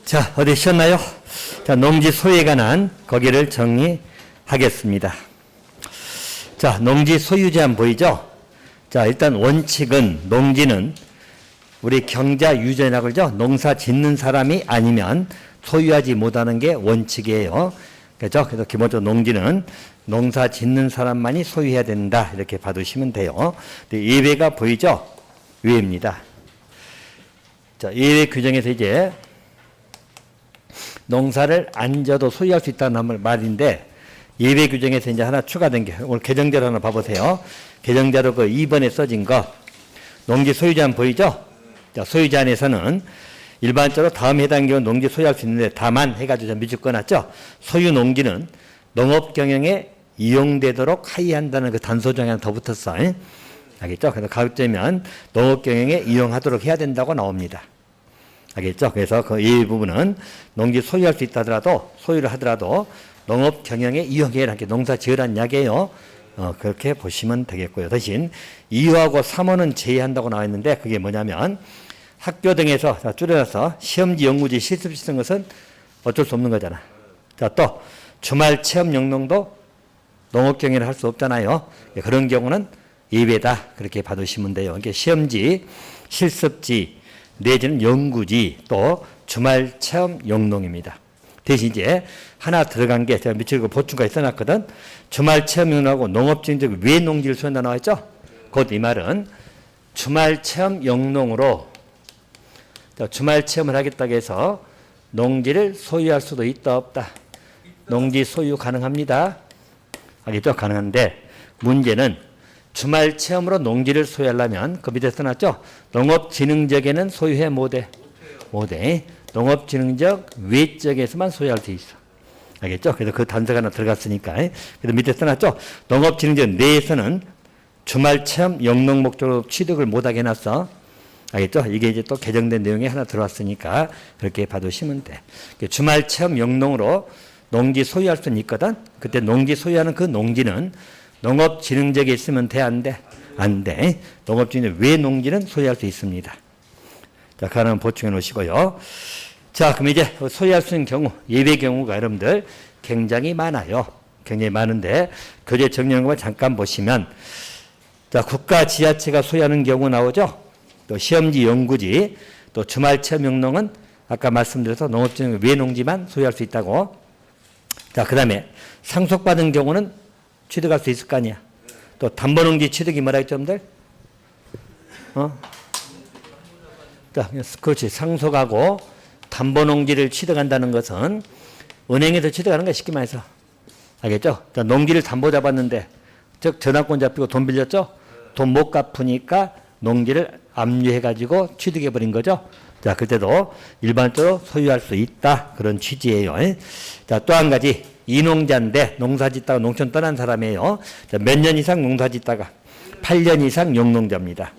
자, 어디 쉬었나요? 자, 농지 소유에 관한 거기를 정리하겠습니다. 자, 농지 소유 제한 보이죠? 자, 일단 원칙은 농지는 우리 경자 유전이라고 그러죠? 농사 짓는 사람이 아니면 소유하지 못하는 게 원칙이에요. 그렇죠? 그래서 기본적으로 농지는 농사 짓는 사람만이 소유해야 된다. 이렇게 봐두시면 돼요. 예외가 보이죠? 예외입니다. 자, 예외 규정에서 이제 농사를 안 져도 소유할 수 있다는 말인데 예외 규정에서 이제 하나 추가된 게 오늘 개정대로 하나 봐보세요. 개정대로 그 2번에 써진 거 농지 소유 제한 보이죠? 자, 소유 제한에서는 일반적으로 다음 해당 경우 농지 소유할 수 있는데 다만 해가지고 미축권놨죠. 소유 농지는 농업 경영에 이용되도록 하의한다는 그 단소정이 하나 더 붙었어. 알겠죠? 그래서 가급적이면 농업 경영에 이용하도록 해야 된다고 나옵니다. 알겠죠? 그래서 그 이 부분은 농지 소유할 수 있다 하더라도 소유를 하더라도 농업 경영에 이용해야 이렇게 농사 지으라는 이야기예요. 그렇게 보시면 되겠고요. 대신 2호하고 3호는 제외한다고 나와 있는데 그게 뭐냐면 학교 등에서 줄여서 시험지, 연구지, 실습지 쓰는 것은 어쩔 수 없는 거잖아. 자, 또 주말 체험 영농도 농업 경영을 할 수 없잖아요. 그런 경우는 예외다. 그렇게 봐두시면 돼요. 이게 시험지, 실습지, 내지는 연구지, 또 주말 체험 영농입니다. 대신 이제 하나 들어간 게 제가 밑에 보충까지 써놨거든. 주말 체험 영농하고 농업진흥적 왜 농지를 소유한다 나와 있죠? 곧 이 말은 주말 체험 영농으로 주말 체험을 하겠다고 해서 농지를 소유할 수도 있다 없다. 농지 소유 가능합니다. 알겠죠? 가능한데 문제는 주말 체험으로 농지를 소유하려면 그 밑에 써놨죠? 농업진흥적에는 소유해 못해. 못해. 농업진흥적 외적에서만 소유할 수 있어. 알겠죠? 그래서 그 단서가 하나 들어갔으니까. 그래서 밑에 써놨죠? 농업진흥적 내에서는 주말 체험 영농 목적으로 취득을 못하게 해놨어. 알겠죠? 이게 이제 또 개정된 내용이 하나 들어왔으니까 그렇게 봐두시면 돼. 주말 체험 영농으로 농지 소유할 수는 있거든. 그때 농지 소유하는 그 농지는 농업진흥적에 있으면 돼, 안 돼? 안 돼. 농업진흥적 외 농지는 소유할 수 있습니다. 자, 그 하나는 보충해 놓으시고요. 자, 그럼 이제 소유할 수 있는 경우, 예외 경우가 여러분들 굉장히 많아요. 굉장히 많은데 교재 정리하는 것만 잠깐 보시면 자, 국가 지자체가 소유하는 경우 나오죠. 또 시험지, 연구지, 또 주말 체험 영농은 아까 말씀드려서 농업진흥 외 농지만 소유할 수 있다고. 자, 그 다음에 상속받은 경우는 취득할 수 있을 거 아니야. 또 담보농지 취득이 뭐라 했죠, 여러분들? 자, 그렇지. 상속하고 담보농지를 취득한다는 것은 은행에서 취득하는 거야, 쉽게 말해서. 알겠죠? 자, 농지를 담보 잡았는데, 즉, 전환권 잡히고 돈 빌렸죠? 돈 못 갚으니까 농지를 압류해가지고 취득해버린 거죠? 자, 그때도 일반적으로 소유할 수 있다. 그런 취지예요. 자, 또 한 가지. 이농자인데 농사 짓다가 농촌 떠난 사람이에요. 몇 년 이상 농사 짓다가 8년 이상 영농자입니다.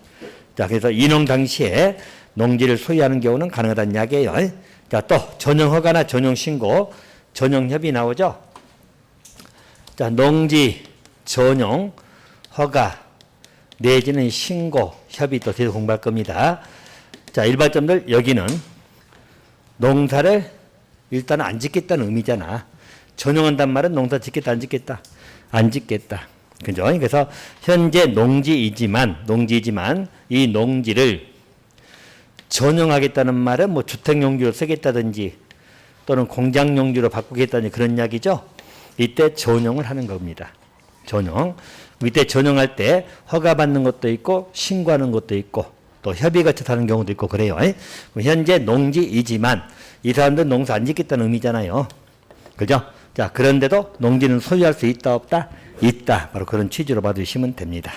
자, 그래서 이농 당시에 농지를 소유하는 경우는 가능하다는 이야기예요. 자, 또 전용허가나 전용신고, 전용협의 나오죠. 자, 농지 전용 허가 내지는 신고 협의 또 뒤에서 공부할 겁니다. 자, 일반점들 여기는 농사를 일단 안 짓겠다는 의미잖아. 전용한단 말은 농사 짓겠다 안 짓겠다? 안 짓겠다. 그죠? 그래서 현재 농지이지만 이 농지를 전용하겠다는 말은 뭐 주택용지로 쓰겠다든지 또는 공장용지로 바꾸겠다든지 그런 이야기죠. 이때 전용을 하는 겁니다. 전용. 이때 전용할 때 허가받는 것도 있고 신고하는 것도 있고 또 협의 같이 하는 경우도 있고 그래요. 현재 농지이지만 이 사람들은 농사 안 짓겠다는 의미잖아요. 그죠? 자, 그런데도 농지는 소유할 수 있다 없다? 있다. 바로 그런 취지로 봐주시면 됩니다.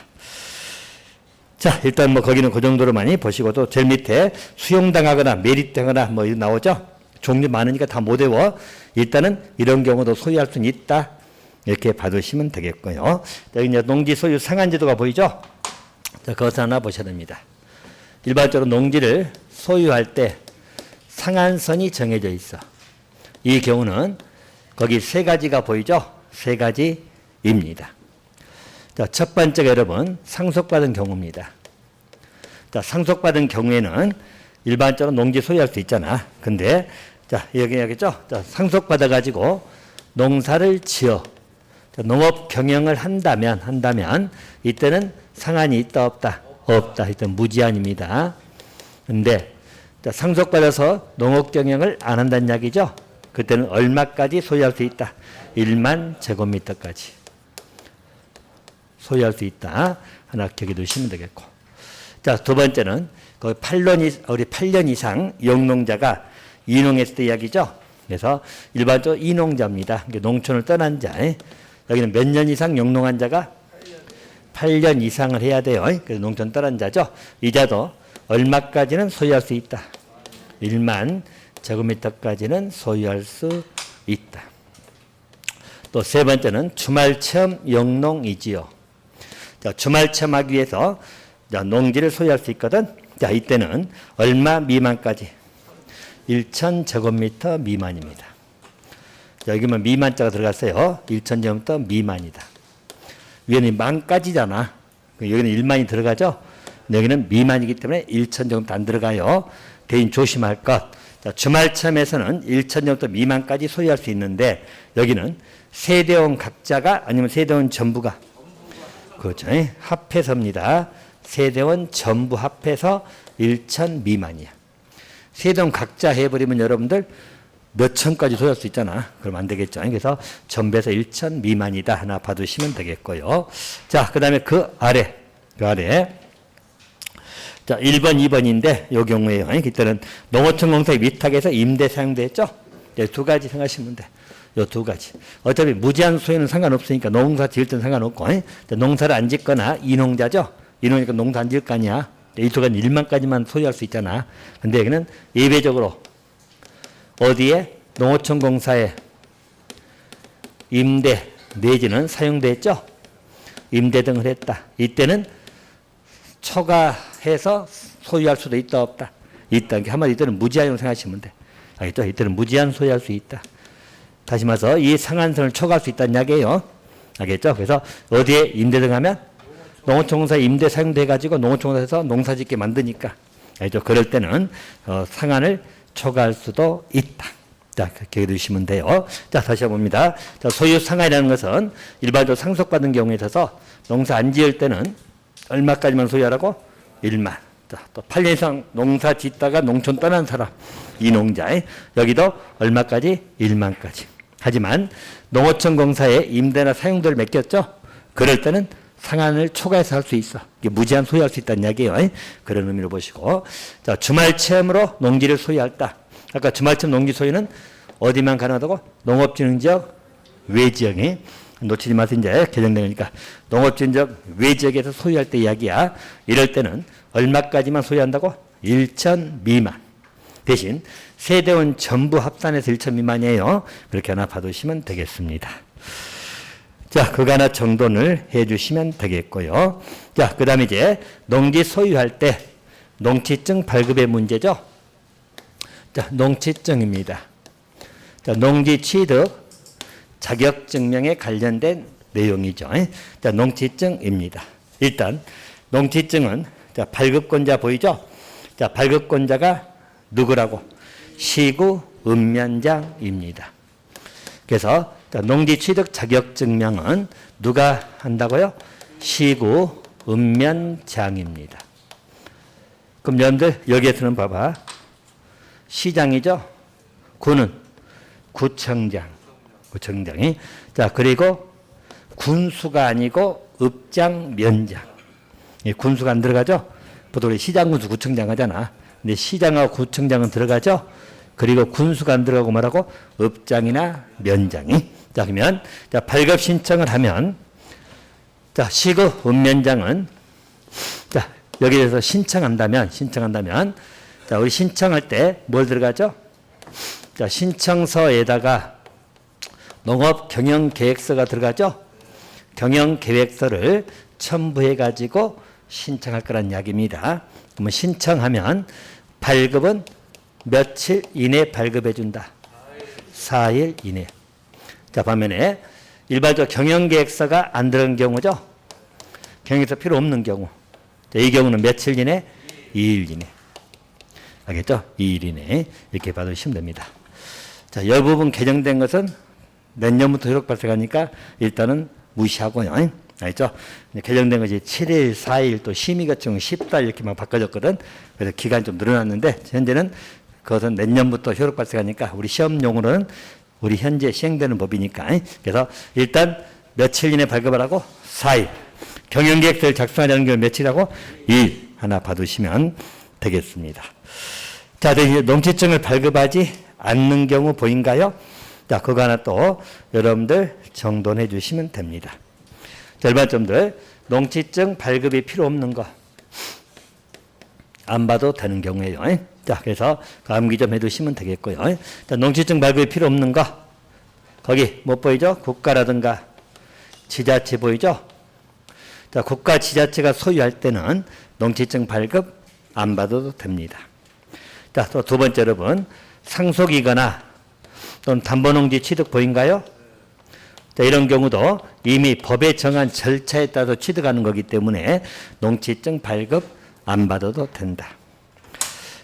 자, 일단 뭐 거기는 그 정도로 많이 보시고 또 제일 밑에 수용당하거나 메리트하거나 뭐 나오죠? 종류 많으니까 다 못 외워. 일단은 이런 경우도 소유할 수는 있다. 이렇게 봐두시면 되겠고요. 여기 이제 농지 소유 상한제도가 보이죠? 자, 그것을 하나 보셔야 됩니다. 일반적으로 농지를 소유할 때 상한선이 정해져 있어. 이 경우는 거기 세 가지가 보이죠? 세 가지입니다. 자, 첫 번째가 여러분 상속받은 경우입니다. 자, 상속받은 경우에는 일반적으로 농지 소유할 수 있잖아. 근데 자, 여기 하겠죠? 자, 상속받아가지고 농사를 지어 농업 경영을 한다면 이때는 상한이 있다 없다? 없다. 이때 무제한입니다. 근데 상속받아서 농업 경영을 안 한다는 이야기죠. 그때는 얼마까지 소유할 수 있다? 1만 제곱미터까지 소유할 수 있다. 하나 기억해 두시면 되겠고. 자, 두 번째는 거의 8년 이상 영농자가 이농했을 때 이야기죠. 그래서 일반적으로 이농자입니다. 농촌을 떠난 자. 여기는 몇 년 이상 영농한 자가 8년 이상을 해야 돼요. 그래서 농촌 떠난 자죠. 이 자도 얼마까지는 소유할 수 있다. 1만 제곱미터까지는 소유할 수 있다. 또 세 번째는 주말 체험 영농이지요. 자, 주말 체험하기 위해서 농지를 소유할 수 있거든. 자, 이때는 얼마 미만까지? 1,000제곱미터 미만입니다. 자, 여기만 미만자가 들어갔어요. 1,000제곱미터 미만이다. 위에는 만까지잖아. 여기는 1만이 들어가죠. 여기는 미만이기 때문에 1,000제곱미터 안 들어가요. 대인 조심할 것. 자, 주말 체험에서는 1,000제곱미터 미만까지 소유할 수 있는데 여기는 세대원 각자가 아니면 세대원 전부가 그렇죠. 합해서입니다. 세대원 전부 합해서 1,000 미만이야. 세대원 각자 해버리면 여러분들 몇 천까지 소유할 수 있잖아. 그럼 안 되겠죠. 그래서 전부에서 1,000 미만이다. 하나 봐두시면 되겠고요. 자, 그 다음에 그 아래. 자, 1번, 2번인데 요 경우에요. 이때는 농어촌 공사의 위탁에서 임대 사용됐죠. 두 가지 생각하시면 돼. 요 두 가지. 어차피 무제한 소유는 상관없으니까 농사 지을 때는 상관없고, 농사를 안 짓거나 이농자죠. 이농이니까 농사 안 지을 거 아니야. 이 두 가지 1만까지만 소유할 수 있잖아. 근데 여기는 예외적으로 어디에 농어촌 공사에 임대 내지는 사용됐죠. 임대 등을 했다. 이때는 초과해서 소유할 수도 있다 없다. 있다. 한마디 이때는 무제한으로 생각하시면 돼. 알겠죠? 이때는 무제한 소유할 수 있다. 다시 말해서 이 상한선을 초과할 수 있다는 이야기예요. 알겠죠? 그래서 어디에 임대 등하면 농어촌공사에 임대 사용돼가지고 농어촌공사에서 농사짓게 만드니까. 알겠죠? 그럴 때는 상한을 초과할 수도 있다. 자, 기억해 두시면 돼요. 자, 다시 해봅니다. 자, 소유 상한이라는 것은 일반적으로 상속받은 경우에 있어서 농사 안 지을 때는 얼마까지만 소유하라고? 1만. 자, 또 8년 이상 농사 짓다가 농촌 떠난 사람, 이농자. 여기도 얼마까지? 1만까지. 하지만 농어촌 공사에 임대나 사용도를 맡겼죠? 그럴 때는 상한을 초과해서 할 수 있어. 이게 무제한 소유할 수 있다는 이야기예요. 그런 의미로 보시고. 자, 주말 체험으로 농지를 소유할다. 아까 주말 체험 농지 소유는 어디만 가능하다고? 농업진흥지역 외지역에. 놓치지 마세요. 이제 개정되니까 농업진흥지역 외지역에서 소유할 때 이야기야. 이럴 때는 얼마까지만 소유한다고? 1,000 미만. 대신 세대원 전부 합산해서 1,000 미만이에요. 그렇게 하나 봐두시면 되겠습니다. 자, 그거 하나 정돈을 해주시면 되겠고요. 자, 그 다음에 이제 농지 소유할 때 농지증 발급의 문제죠. 자, 농지증입니다. 자, 농지 취득 자격증명에 관련된 내용이죠. 자, 농지증입니다. 일단 농지증은 자, 발급권자 보이죠? 자, 발급권자가 누구라고? 시구 읍면장입니다. 그래서 자, 농지 취득 자격증명은 누가 한다고요? 시구 읍면장입니다. 그럼 여러분들 여기에서는 봐봐. 시장이죠? 구는 구청장. 구청장이. 자, 그리고 군수가 아니고 읍장, 면장. 군수가 안 들어가죠? 보통 우리 시장, 군수, 구청장 하잖아. 근데 시장하고 구청장은 들어가죠? 그리고 군수가 안 들어가고 말하고 읍장이나 면장이. 자, 그러면 자, 발급 신청을 하면 자, 시급 읍면장은 자, 여기에서 신청한다면 자, 우리 신청할 때 뭘 들어가죠? 자, 신청서에다가 농업 경영 계획서가 들어가죠? 경영 계획서를 첨부해 가지고 신청할 거란 이야기입니다. 그러면 신청하면 발급은 며칠 이내 발급해 준다. 4일 이내. 자, 반면에 일반적으로 경영계획서가 안 들어간 경우죠. 경영계획서 필요 없는 경우. 자, 이 경우는 며칠 이내? 2일 이내. 알겠죠? 2일 이내. 이렇게 받으시면 됩니다. 자, 이 부분 개정된 것은 내년부터 효력 발생하니까 일단은 무시하고요. 알죠? 개정된 것이 7일, 4일, 또 심의 같은 경우 10달 이렇게만 바꿔졌거든. 그래서 기간이 좀 늘어났는데, 현재는 그것은 내년부터 효력 발생하니까 우리 시험용으로는 우리 현재 시행되는 법이니까. 그래서 일단 며칠 이내 발급을 하고 4일. 경영계획서를 작성하자는 게 며칠하고 2일 하나 받으시면 되겠습니다. 자, 이제 농지증을 발급하지 않는 경우 보인가요? 자, 그거 하나 또 여러분들 정돈해 주시면 됩니다. 절반점들 농지증 발급이 필요 없는 거 안 봐도 되는 경우에요. 자, 그래서 암기 좀 해두시면 되겠고요. 자, 농지증 발급이 필요 없는 거 거기 못 보이죠? 국가라든가 지자체 보이죠? 자, 국가 지자체가 소유할 때는 농지증 발급 안 받아도 됩니다. 자, 또 두 번째 여러분 상속이거나 또는 담보농지 취득 보인가요? 자, 이런 경우도 이미 법에 정한 절차에 따라서 취득하는 거기 때문에 농지증 발급 안 받아도 된다.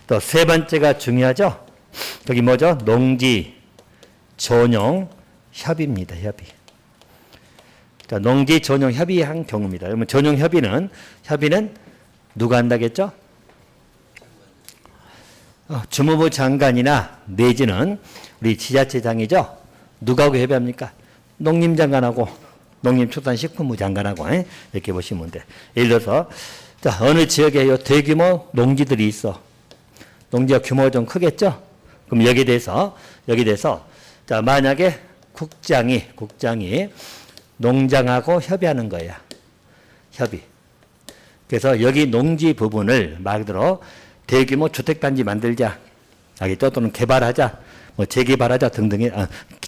또 세 번째가 중요하죠? 여기 뭐죠? 농지 전용 협의입니다. 협의. 자, 농지 전용 협의한 경우입니다. 그러면 전용 협의는 누가 한다겠죠? 주무부 장관이나 내지는 우리 지자체장이죠. 누구하고 협의합니까? 농림장관하고 농림축산식품부 장관하고 이렇게 보시면 돼. 예를 들어서 자, 어느 지역에 요 대규모 농지들이 있어. 농지가 규모가 좀 크겠죠? 그럼 여기에 대해서 자, 만약에 국장이 농장하고 협의하는 거야. 협의. 그래서 여기 농지 부분을 말 그대로 대규모 주택단지 만들자. 알겠죠? 또는 개발하자. 뭐 재개발하자 등등의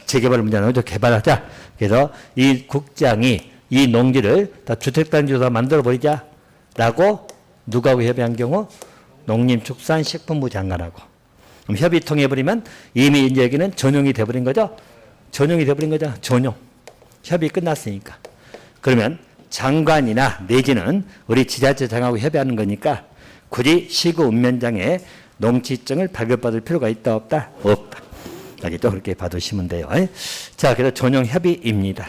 재개발 문제는 아니죠. 개발하자. 그래서 이 국장이 이 농지를 다 주택단지로 만들어 버리자. 라고 누구하고 협의한 경우? 농림축산식품부 장관하고. 그럼 협의 통해버리면 이미 이제 여기는 전용이 돼버린 거죠? 전용이 돼버린 거죠? 전용. 협의 끝났으니까. 그러면 장관이나 내지는 우리 지자체장하고 협의하는 거니까 굳이 시구 읍면장에 농지증을 발급받을 필요가 있다 없다? 없다. 알겠죠? 그렇게 받으시면 돼요. 자, 그래서 전용 협의입니다.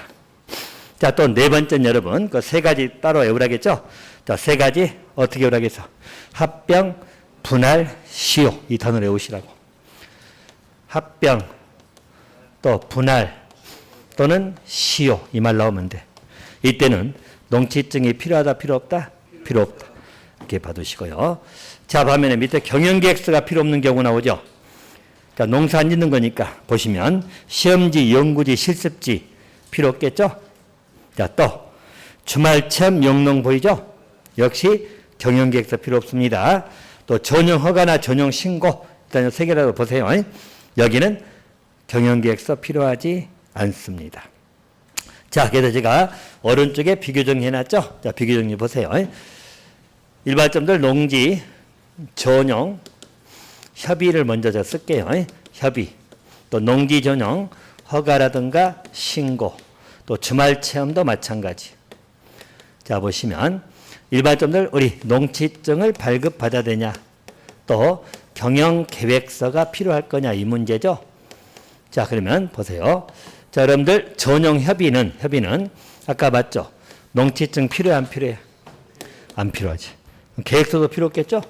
자, 또 네 번째는 여러분 그 세 가지 따로 외우라겠죠? 자, 세 가지 어떻게 외우라겠어? 합병, 분할, 시효 이 단어를 외우시라고. 합병, 또 분할 또는 시효 이 말 나오면 돼. 이때는 농지증이 필요하다 필요 없다? 필요 없다. 이렇게 받으시고요. 자, 반면에 밑에 경영계획서가 필요 없는 경우 나오죠. 자, 농사 안 짓는 거니까 보시면 시험지, 연구지, 실습지 필요 없겠죠? 자, 또 주말체험 영농 보이죠? 역시 경영계획서 필요 없습니다. 또 전용 허가나 전용 신고 일단 세 개라도 보세요. 여기는 경영계획서 필요하지 않습니다. 자, 그래서 제가 오른쪽에 비교정 해놨죠? 자, 비교정 보세요. 일반점들 농지 전용 협의를 먼저 저 쓸게요. 협의. 또 농지 전용 허가라든가 신고. 또 주말 체험도 마찬가지. 자, 보시면 일반점들 우리 농지증을 발급받아야 되냐. 또 경영계획서가 필요할 거냐 이 문제죠. 자, 그러면 보세요. 자, 여러분들 전용 협의는 아까 봤죠? 농지증 필요해 안 필요해? 안 필요하지. 계획서도 필요 없겠죠?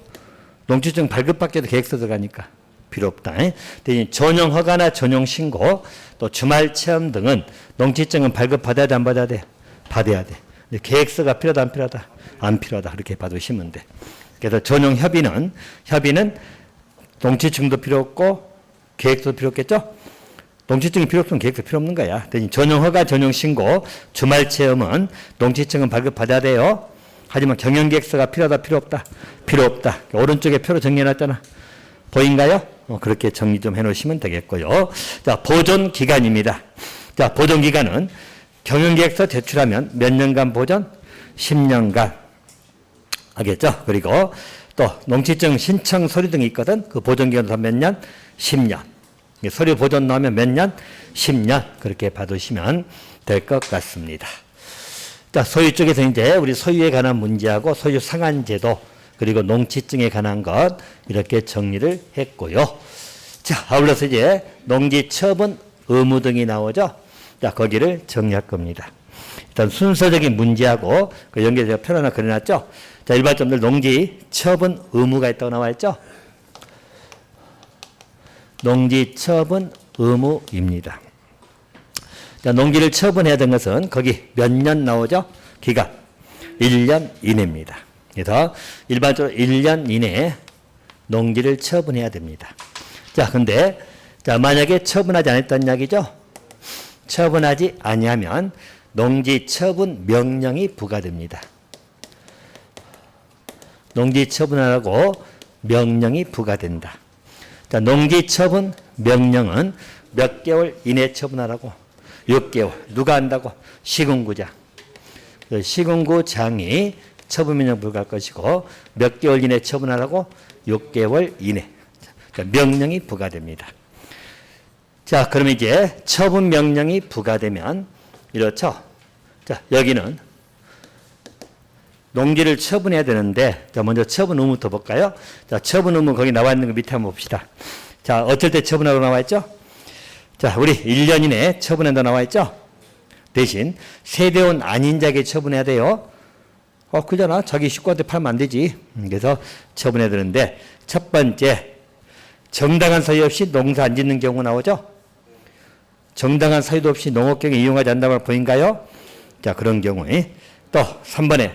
농지증 발급받기도 계획서 들어가니까 필요 없다. 대신 전용 허가나 전용 신고 또 주말 체험 등은 농지증은 발급받아야 돼 안 받아야 돼? 받아야 돼. 계획서가 필요하다 안 필요하다? 안 필요하다. 그렇게 받으시면 돼. 그래서 전용 협의는 농지증도 필요 없고 계획서도 필요 없겠죠? 농지증이 필요 없으면 계획서 필요 없는 거야. 대신 전용 허가, 전용 신고, 주말 체험은 농지증은 발급받아야 돼요. 하지만 경영계획서가 필요하다 필요 없다? 필요 없다. 오른쪽에 표로 정리해놨잖아. 보인가요? 그렇게 정리 좀 해놓으시면 되겠고요. 자, 보존기간입니다. 자, 보존기간은 경영계획서 제출하면 몇 년간 보존? 10년간. 알겠죠? 그리고 또 농지증 신청 서류 등이 있거든. 그 보존기간도 몇 년? 10년. 서류 보존 나오면 몇 년? 10년. 그렇게 받으시면 될 것 같습니다. 자, 소유 쪽에서 이제 우리 소유에 관한 문제하고 소유 상환제도 그리고 농지증에 관한 것 이렇게 정리를 했고요. 자, 아울러서 이제 농지, 처분, 의무 등이 나오죠. 자, 거기를 정리할 겁니다. 일단 순서적인 문제하고 그 연결해서 표 하나 그려놨죠. 자, 일반점들 농지, 처분, 의무가 있다고 나와 있죠. 농지, 처분, 의무입니다. 자, 농지를 처분해야 되는 것은 거기 몇 년 나오죠? 기간 1년 이내입니다. 그래서 일반적으로 1년 이내에 농지를 처분해야 됩니다. 자, 근데 자, 만약에 처분하지 않았다는 이야기죠? 처분하지 아니하면 농지 처분 명령이 부과됩니다. 농지 처분하라고 명령이 부과된다. 자, 농지 처분 명령은 몇 개월 이내 처분하라고? 6개월. 누가 한다고? 시군구장. 시군구장이 처분 명령 부과할 것이고 몇 개월 이내 처분하라고? 6개월 이내. 자, 명령이 부과됩니다. 자, 그럼 이제 처분 명령이 부과되면 이렇죠. 자, 여기는 농지를 처분해야 되는데, 자, 먼저 처분 의무부터 볼까요? 자, 처분 의무 거기 나와 있는 거 밑에 한번 봅시다. 자, 어쩔 때 처분하고 나와 있죠? 자, 우리 1년 이내에 처분한다 나와 있죠? 대신 세대원 아닌 자에게 처분해야 돼요. 그잖아. 자기 식구한테 팔면 안 되지. 그래서 처분해야 되는데, 첫 번째, 정당한 사유 없이 농사 안 짓는 경우 나오죠? 정당한 사유도 없이 농업경에 이용하지 않는다는 말 보인가요? 자, 그런 경우에 또 3번에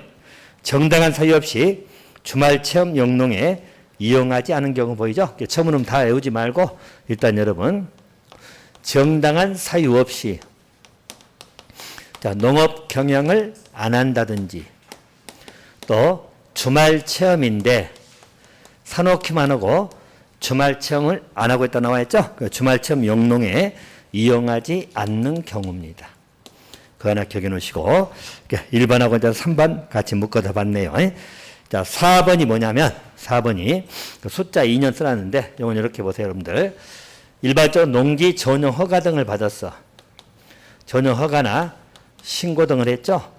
정당한 사유 없이 주말 체험 영농에 이용하지 않은 경우 보이죠? 처분은 다 외우지 말고 일단 여러분 정당한 사유 없이 자, 농업 경영을 안 한다든지 또 주말 체험인데 사놓기만 하고 주말 체험을 안 하고 있다 나와 있죠? 그 주말 체험 영농에 이용하지 않는 경우입니다. 그거 하나 기억해 놓으시고 1번하고 이제 3번 같이 묶어서 봤네요. 자, 4번이 뭐냐면 4번이 숫자 2년 써놨는데 이건 이렇게 보세요, 여러분들. 일반적으로 농지 전용 허가 등을 받았어. 전용 허가나 신고 등을 했죠.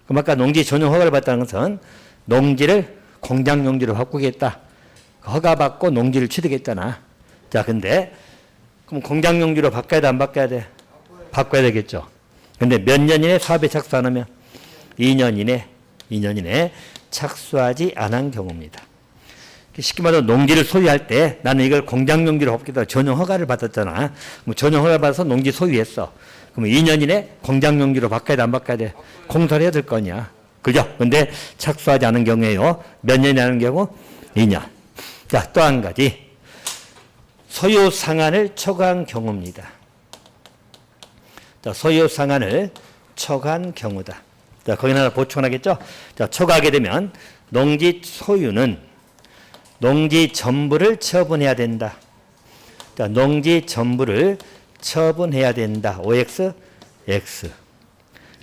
그럼 아까 농지 전용 허가를 받다는 것은 농지를 공장 용지로 바꾸겠다. 허가 받고 농지를 취득했잖아. 자, 근데 그럼 공장 용지로 바꿔야 돼, 안 바꿔야 돼? 바꿔야 되겠죠. 근데 몇 년 이내 사업에 착수 안 하면 2년 이내 착수하지 않은 경우입니다. 쉽게 말해서 농지를 소유할 때 나는 이걸 공장 용지로 바꾸겠다 전용 허가를 받았잖아. 그럼 전용 허가를 받아서 농지 소유했어. 그럼 2년 이내 공장 용지로 바꿔야 돼, 안 바꿔야 돼? 공사를 해야 될 거냐. 그죠? 근데 착수하지 않은 경우에요. 몇 년이 하는 경우? 2년. 자, 또 한 가지. 소유 상한을 초과한 경우입니다. 자, 소유 상한을 초과한 경우다. 자, 거기 하나 보충하겠죠? 자, 초과하게 되면 농지 소유는 농지 전부를 처분해야 된다. 자, 농지 전부를 처분해야 된다. OX, X.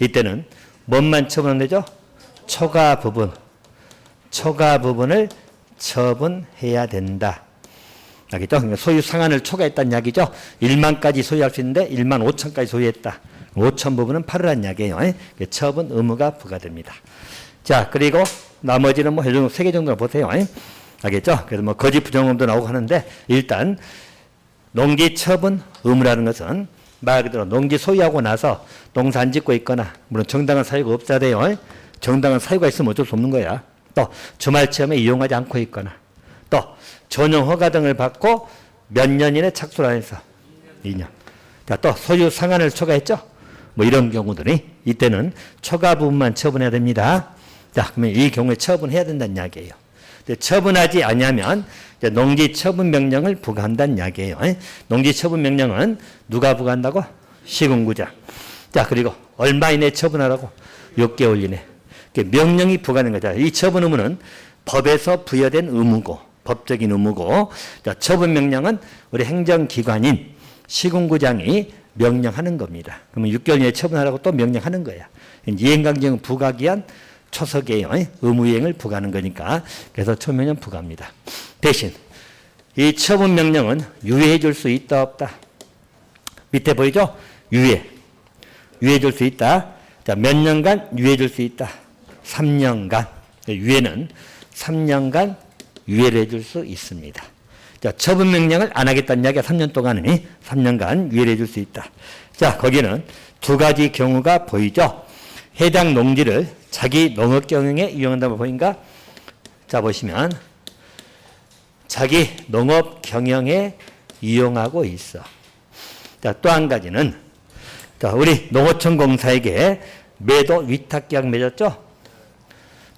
이때는 뭔만 처분하면 되죠? 초과 부분. 초과 부분을 처분해야 된다. 알겠죠? 그러니까 소유 상한을 초과했다는 이야기죠. 1만까지 소유할 수 있는데 1만 5천까지 소유했다. 5천 부분은 팔으라는 이야기예요. 처분 의무가 부과됩니다. 자, 그리고 나머지는 뭐 3개 정도는 보세요. 알겠죠? 그래서 뭐 거짓 부정음도 나오고 하는데 일단 농지 처분 의무라는 것은 말 그대로 농지 소유하고 나서 농사 안 짓고 있거나 물론 정당한 사유가 없어야 돼요. 정당한 사유가 있으면 어쩔 수 없는 거야. 또 주말 체험에 이용하지 않고 있거나 또 전용 허가 등을 받고 몇 년 이내 착수를 안 해서 2년. 자, 또 소유 상한을 초과했죠? 뭐 이런 경우들이 이때는 초과 부분만 처분해야 됩니다. 자, 그러면 이 경우에 처분해야 된다는 이야기예요. 처분하지 않으면 농지 처분 명령을 부과한다는 이야기예요. 농지 처분 명령은 누가 부과한다고? 시군구장. 자, 그리고 얼마 이내 처분하라고? 6개월 이내. 명령이 부과하는 거죠. 이 처분 의무는 법에서 부여된 의무고 법적인 의무고 자, 처분 명령은 우리 행정기관인 시군구장이 명령하는 겁니다. 그러면 6개월 이내 처분하라고 또 명령하는 거야. 이행강정 부과기한 초석이에요. 의무이행을 부과하는 거니까 그래서 처분명령 부과합니다. 대신 이 처분명령은 유예해 줄 수 있다 없다? 밑에 보이죠? 유예해 줄 수 있다. 자, 몇 년간 유예해 줄 수 있다? 3년간. 유예는 3년간 유예를 해줄 수 있습니다. 자, 처분 명령을 안 하겠다는 이야기가 3년 동안은 3년간 유예를 해줄 수 있다. 자, 거기는 두 가지 경우가 보이죠. 해당 농지를 자기 농업 경영에 이용한다고 보인가? 자, 보시면 자기 농업 경영에 이용하고 있어. 자, 또 한 가지는 자, 우리 농어촌 공사에게 매도 위탁 계약 맺었죠?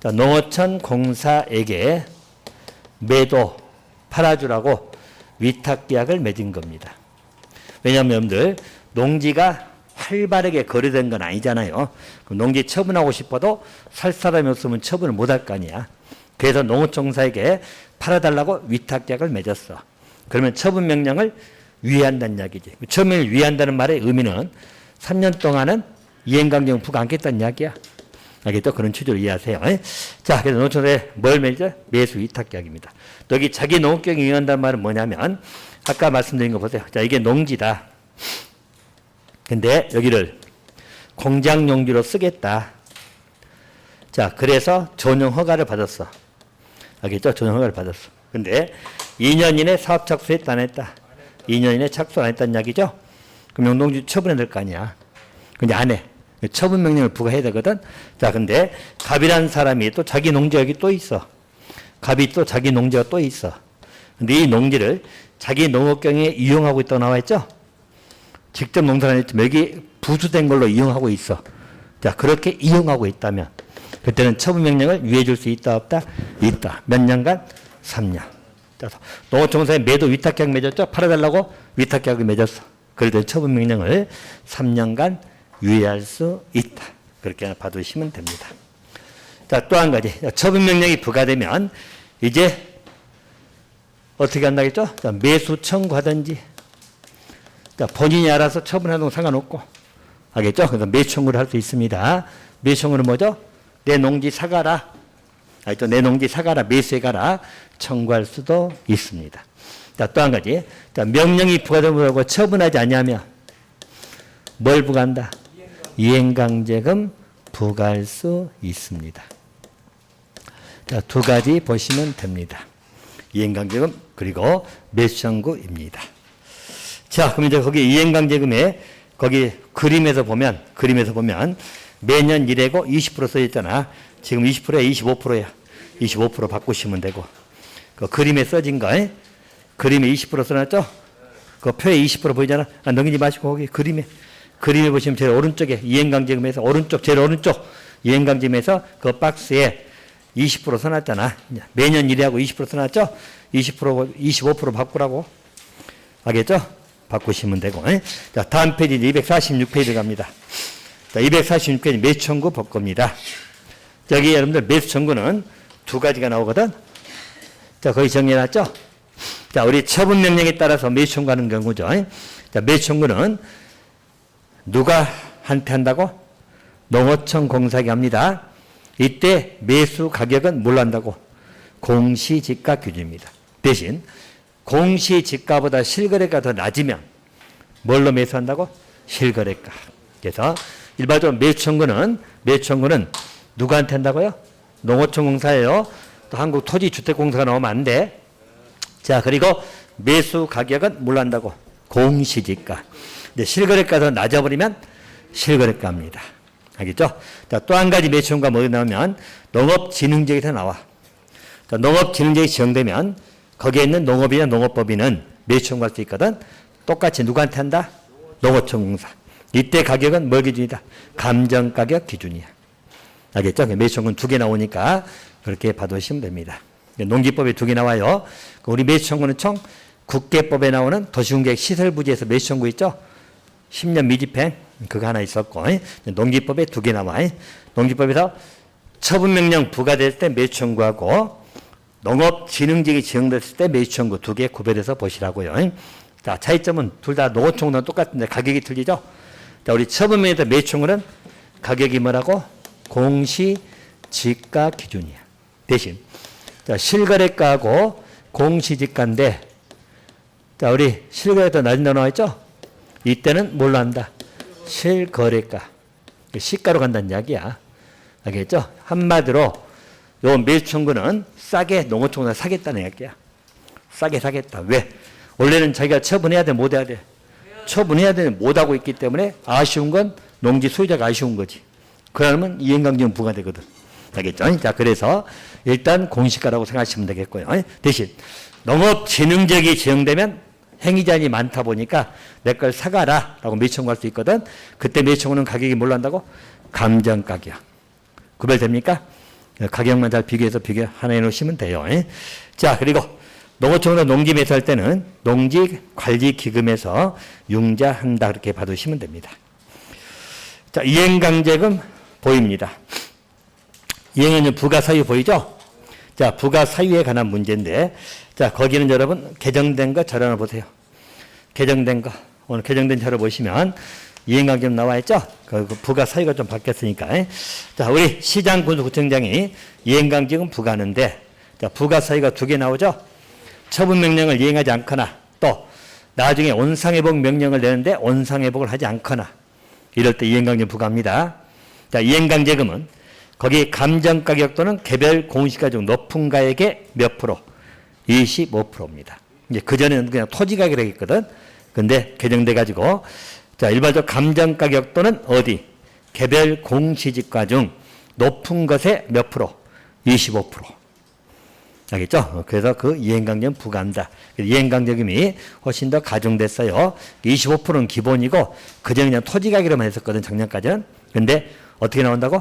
자, 농어촌 공사에게 매도 팔아주라고 위탁 계약을 맺은 겁니다. 왜냐하면 여러분들 농지가 활발하게 거래된 건 아니잖아요. 농지 처분하고 싶어도 살 사람이 없으면 처분을 못할 거 아니야. 그래서 농어촌공사에게 팔아달라고 위탁 계약을 맺었어. 그러면 처분 명령을 위의한다는 이야기지. 처분 명령을 위의한다는 말의 의미는 3년 동안은 이행강제는 부과 않겠다는 이야기야. 알겠죠? 그런 취지로 이해하세요. 자, 그래서 농어촌에 뭘 맺죠? 매수 위탁 계약입니다. 여기 자기 농업경영에 이용한다는 말은 뭐냐면 아까 말씀드린 거 보세요. 자, 이게 농지다. 근데 여기를 공장 용지로 쓰겠다. 자, 그래서 전용 허가를 받았어. 알겠죠? 전용 허가를 받았어. 근데 2년 이내 사업 착수했다 안 했다? 2년 이내 착수 안 했다는 이야기죠? 그럼 농지 처분해야 될 거 아니야. 근데 안 해. 처분 명령을 부과해야 되거든. 자, 근데 갑이라는 사람이 또 자기 농지가 여기 또 있어. 갑이 또 자기 농지가 또 있어. 근데 이 농지를 자기 농업경영에 이용하고 있다고 나와 있죠? 직접 농사를 했지만 여기 부수된 걸로 이용하고 있어. 자, 그렇게 이용하고 있다면 그때는 처분 명령을 유예해 줄 수 있다 없다? 있다. 몇 년간? 3년. 농어촌공사에 매도 위탁계약 맺었죠? 팔아달라고 위탁계약을 맺었어. 그래도 처분 명령을 3년간 유예할 수 있다. 그렇게 봐두시면 됩니다. 자, 또 한 가지. 처분 명령이 부과되면 이제 어떻게 한다겠죠? 자, 매수 청구하든지. 자, 본인이 알아서 처분하는 건 상관없고. 알겠죠? 그래서 매수 청구를 할 수 있습니다. 매수 청구는 뭐죠? 내 농지 사가라. 알겠죠? 내 농지 사가라. 매수해 가라. 청구할 수도 있습니다. 자, 또 한 가지. 자, 명령이 부과되고 처분하지 않냐면 뭘 부과한다? 이행강제금 부과할 수 있습니다. 자, 두 가지 보시면 됩니다. 이행강제금 그리고 매수청구입니다. 자, 그럼 이제 거기 이행강제금에 거기 그림에서 보면 매년 1회고 20% 써있잖아. 지금 20%야 25%야. 25% 바꾸시면 되고. 그 그림에 써진 거, 그림에 20% 써놨죠? 그 표에 20% 보이잖아. 넘기지 마시고 거기 그림에 보시면 제일 오른쪽에 이행강제금에서 제일 오른쪽 이행강제금에서 그 박스에 20% 써놨잖아. 매년 1회하고 20% 써놨죠? 25% 바꾸라고. 알겠죠? 바꾸시면 되고. 자, 다음 페이지 246페이지 갑니다. 자, 246페이지 매수청구 볼 겁니다. 여기 여러분들 매수청구는 두 가지가 나오거든. 자, 거기 정리해놨죠? 자, 우리 처분 명령에 따라서 매수청구하는 경우죠. 자, 매수청구는 누가 한테 한다고? 농어촌 공사에게 합니다. 이때 매수 가격은 뭘로 한다고? 공시지가 기준입니다. 대신 공시지가보다 실거래가 더 낮으면 뭘로 매수한다고? 실거래가. 그래서 일반적으로 매수청구는 누구한테 한다고요? 농어촌 공사예요. 또 한국토지주택공사가 나오면 안 돼. 자, 그리고 매수 가격은 뭘로 한다고? 공시지가. 근데 실거래가 더 낮아버리면 실거래가입니다. 알겠죠? 자, 또 한 가지 매수청구가 뭐가 나오면 농업진흥지역에서 나와. 자, 농업진흥지역이 지정되면 거기에 있는 농업이나 농업법인은 매수청구할 수 있거든. 똑같이 누구한테 한다? 농어촌공사. 이때 가격은 뭘 기준이다? 감정가격 기준이야. 알겠죠? 매수청구는 두 개 나오니까 그렇게 봐두시면 됩니다. 농지법에 두 개 나와요. 우리 매수청구는 총 국계법에 나오는 도시공계획 시설부지에서 매수청구 있죠? 10년 미집행 그거 하나 있었고, 농지법에 두 개 나와. 농지법에서 처분명령 부과될 때 매수청구하고 농업진흥지역이 지정됐을 때 매수청구 두 개 구별해서 보시라고요. 자, 차이점은 둘 다 농어촌공사는 똑같은데 가격이 틀리죠? 자, 우리 처분명령에서 매수청구는 가격이 뭐라고? 공시지가 기준이야. 대신 자, 실거래가하고 공시지가인데, 자, 우리 실거래가 낮은 데 나와 있죠? 이때는 뭘로 한다? 실거래가. 시가로 간다는 이야기야. 알겠죠? 한마디로 요 매수청구는 싸게 농어촌공사 사겠다는 이야기야. 싸게 사겠다. 왜? 원래는 자기가 처분해야 돼, 못해야 돼? 처분해야 되는 못하고 있기 때문에 아쉬운 건 농지 소유자가 아쉬운 거지. 그러면 이행강제는 부과되거든. 알겠죠? 자, 그래서 일단 공시가라고 생각하시면 되겠고요. 대신 농업진흥지역이 지정되면 행위자인이 많다 보니까 내 걸 사가라 라고 매청구할 수 있거든. 그때 매청구는 가격이 뭘로 한다고? 감정가격. 구별됩니까? 가격만 잘 비교해서 하나 해놓으시면 돼요. 자, 그리고 농어촌으로 농지 매수할 때는 농지관리기금에서 융자한다 그렇게 봐두시면 됩니다. 자, 이행강제금 보입니다. 이행은 부가사유 보이죠? 자, 부가사유에 관한 문제인데, 자, 거기는 여러분 개정된 거 자료를 보세요. 개정된 거. 오늘 개정된 자료 보시면 이행강제금 나와 있죠? 그 부가사유가 좀 바뀌었으니까. 자, 우리 시장군수구청장이 이행강제금 부과하는데, 자, 부가사유가 두 개 나오죠? 처분명령을 이행하지 않거나, 또 나중에 원상회복 명령을 내는데 원상회복을 하지 않거나, 이럴 때 이행강제금 부과합니다. 자, 이행강제금은 거기 감정가격 또는 개별 공시가 중 높은 가액의 몇 프로? 25%입니다. 이제 그전에는 그냥 토지가격이라고 했거든. 근데 개정돼 가지고, 자, 일반적 감정가격 또는 어디? 개별 공시지가 중 높은 것의 몇 프로? 25%. 알겠죠? 그래서 그 이행강제금 부과한다. 이행강제금이 훨씬 더 가중됐어요. 25%는 기본이고, 그전에 그냥 토지가격으로만 했었거든, 작년까지는. 근데 어떻게 나온다고?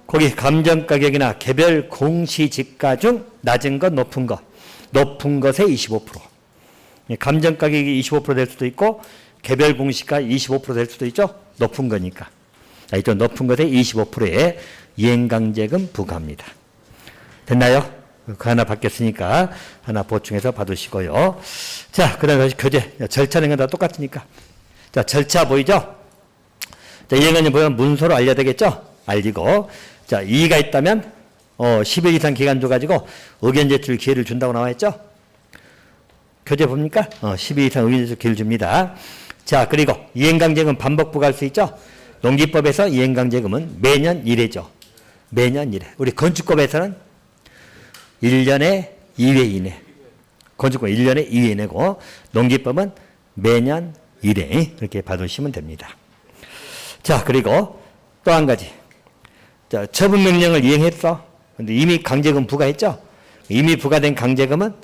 거기 감정가격이나 개별 공시지가 중 낮은 것, 높은 것. 높은 것의 25%. 감정가격이 25% 될 수도 있고, 개별 공시가 25% 될 수도 있죠? 높은 거니까. 알겠죠? 높은 것의 25%의 이행강제금 부과합니다. 됐나요? 그 하나 바뀌었으니까 하나 보충해서 받으시고요. 자, 그 다음에 다시 교재. 절차는 건 다 똑같으니까. 자, 절차 보이죠? 자, 이행강제금 보면 문서로 알려야 되겠죠? 알리고. 자, 이의가 있다면 10일 이상 기간 줘가지고 의견 제출 기회를 준다고 나와 있죠? 교재 봅니까? 10일 이상 의견 제출 기회를 줍니다. 자, 그리고 이행강제금 반복 부과할 수 있죠? 농기법에서 이행강제금은 매년 1회죠. 매년 1회. 우리 건축법에서는 1년에 2회 이내. 건축법 1년에 2회 이내고, 농기법은 매년 1회. 이렇게 봐두시면 됩니다. 자, 그리고 또 한 가지. 자, 처분명령을 이행했어. 근데 이미 강제금 부과했죠? 이미 부과된 강제금은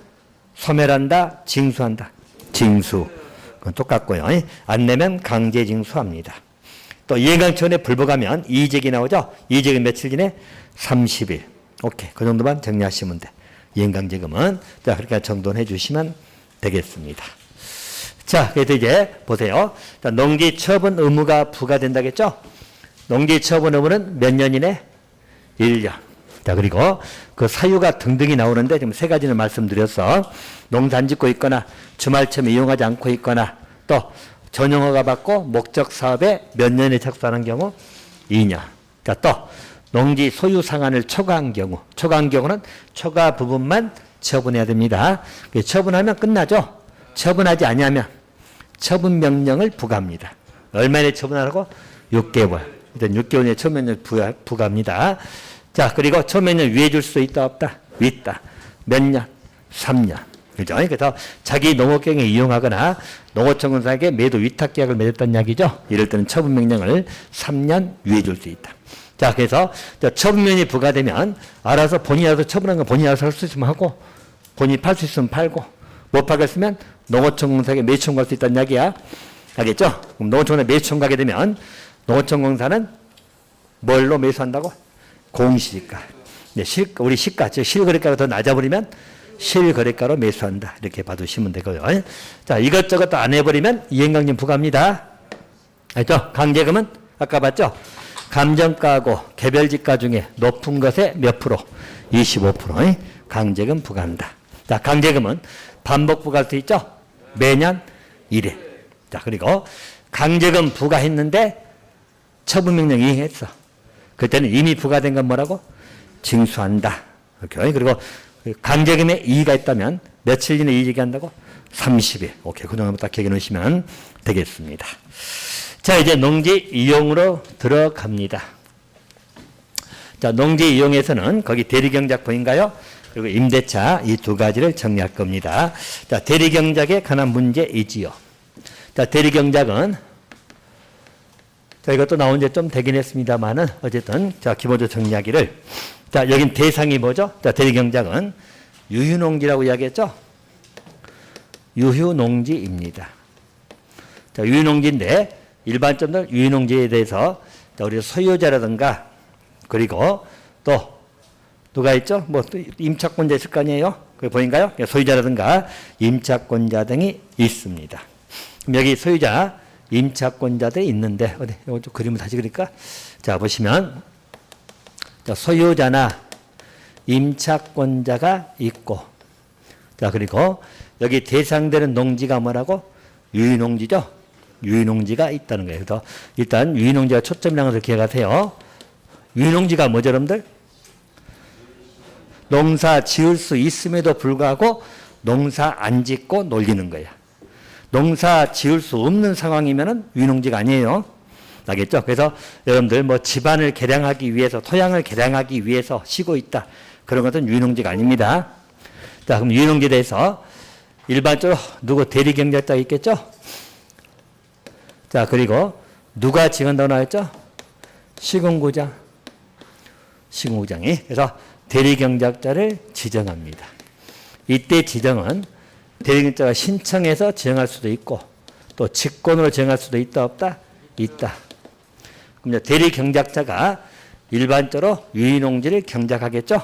소멸한다, 징수한다. 징수. 그건 똑같고요. 안 내면 강제징수합니다. 또 이행강천에 불복하면 이의제기 나오죠? 이의제기 며칠 지내? 30일. 오케이. 그 정도만 정리하시면 돼. 이행강제금은. 자, 그렇게 정돈해 주시면 되겠습니다. 자, 그래서 이제 보세요. 자, 농지 처분 의무가 부과된다겠죠? 농지 처분 의무는 몇 년 이내? 1년. 자, 그리고 그 사유가 등등이 나오는데 지금 세 가지를 말씀드려서 농산 짓고 있거나 주말처럼 이용하지 않고 있거나 또 전용허가 받고 목적 사업에 몇 년에 착수하는 경우 2년. 자, 또 농지 소유 상한을 초과한 경우. 초과한 경우는 초과 부분만 처분해야 됩니다. 처분하면 끝나죠. 처분하지 아니하면 처분 명령을 부과합니다. 얼마나 처분하라고? 6개월. 일단 6개월 내에 처분 명령 부과합니다. 자, 그리고 처분 명령 위에 줄 수 있다 없다? 있다. 몇 년? 3년. 그죠? 그래서 자기 농업경에 이용하거나 농어청군사에게 매도 위탁 계약을 맺었다는 이야기죠. 이럴 때는 처분 명령을 3년 위에 줄 수 있다. 자, 그래서 처분명령이 부과되면 알아서 본인이 알아서 처분한 건 본인이 알아서 할 수 있으면 하고, 본인이 팔 수 있으면 팔고, 못 팔겠으면 농어청공사에게 매수청구할 수 있다는 이야기야. 알겠죠? 그럼 농어청공사에 매수청구하게 되면 농어청공사는 뭘로 매수한다고? 공시지가. 네, 우리 시가, 즉 실거래가가 더 낮아버리면 실거래가로 매수한다. 이렇게 봐두시면 되고요. 자, 이것저것 안 해버리면 이행강제금 부과합니다. 알죠? 강제금은 아까 봤죠? 감정가하고 개별지가 중에 높은 것의 몇 프로? 25%의 강제금 부과한다. 자, 강제금은 반복 부과할 수 있죠? 매년 1회. 자, 그리고 강제금 부과했는데 처분명령 이행했어. 그때는 이미 부과된 건 뭐라고? 징수한다. 오케이. 그리고 강제금에 이의가 있다면 며칠 이내 이의제기 한다고? 30일. 오케이. 그 정도만 딱 기억해 놓으시면 되겠습니다. 자, 이제 농지 이용으로 들어갑니다. 자, 농지 이용에서는 거기 대리경작 보인가요? 그리고 임대차 이 두 가지를 정리할 겁니다. 자, 대리경작에 관한 문제이지요. 자, 대리경작은 자, 이것도 나온 지 좀 되긴 했습니다만은 어쨌든 자, 기본적으로 정리하기를 자, 여긴 대상이 뭐죠? 자, 대리경작은 유휴농지라고 이야기했죠? 유휴농지입니다. 자, 유휴농지인데 일반적으로 유휴농지에 대해서 자, 우리 소유자라든가 그리고 또 누가 있죠? 뭐 임차권자 있을 거 아니에요? 그게 보인가요? 소유자라든가 임차권자 등이 있습니다. 그럼 여기 소유자, 임차권자들이 있는데 어디 이거 좀 그림을 다시 그릴까? 자, 보시면 자, 소유자나 임차권자가 있고 자, 그리고 여기 대상되는 농지가 뭐라고? 유휴농지죠? 유휴농지가 있다는 거예요. 그래서 일단 유휴농지가 초점이라는 것을 기억하세요. 유휴농지가 뭐죠, 여러분들? 농사 지을 수 있음에도 불구하고 농사 안 짓고 놀리는 거야. 농사 지을 수 없는 상황이면은 유휴농지가 아니에요. 알겠죠? 그래서 여러분들 뭐 집안을 개량하기 위해서, 토양을 개량하기 위해서 쉬고 있다. 그런 것은 유휴농지가 아닙니다. 자, 그럼 유휴농지에 대해서 일반적으로 누구 대리경작자가 있겠죠? 자, 그리고 누가 지정한다고 나왔죠? 시군구장. 시군구장이. 그래서 대리경작자를 지정합니다. 이때 지정은 대리경작자가 신청해서 지정할 수도 있고 또 직권으로 지정할 수도 있다 없다? 있다. 그럼 대리경작자가 일반적으로 유휴농지를 경작하겠죠?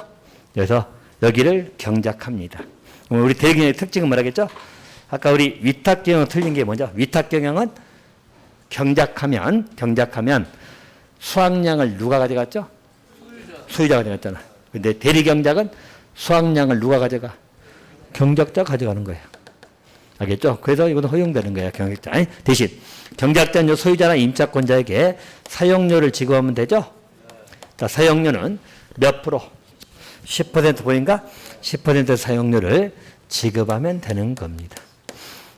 그래서 여기를 경작합니다. 그럼 우리 대리경작의 특징은 뭐라겠죠? 아까 우리 위탁경영 틀린 게 뭐죠? 위탁경영은 경작하면 수확량을 누가 가져갔죠? 소유자가 가져갔잖아. 근데 대리경작은 수확량을 누가 가져가? 경작자가 가져가는 거예요. 알겠죠? 그래서 이건 허용되는 거예요. 경작자. 대신 경작자는 소유자나 임차권자에게 사용료를 지급하면 되죠? 자, 사용료는 몇 프로? 10% 보인가? 10% 사용료를 지급하면 되는 겁니다.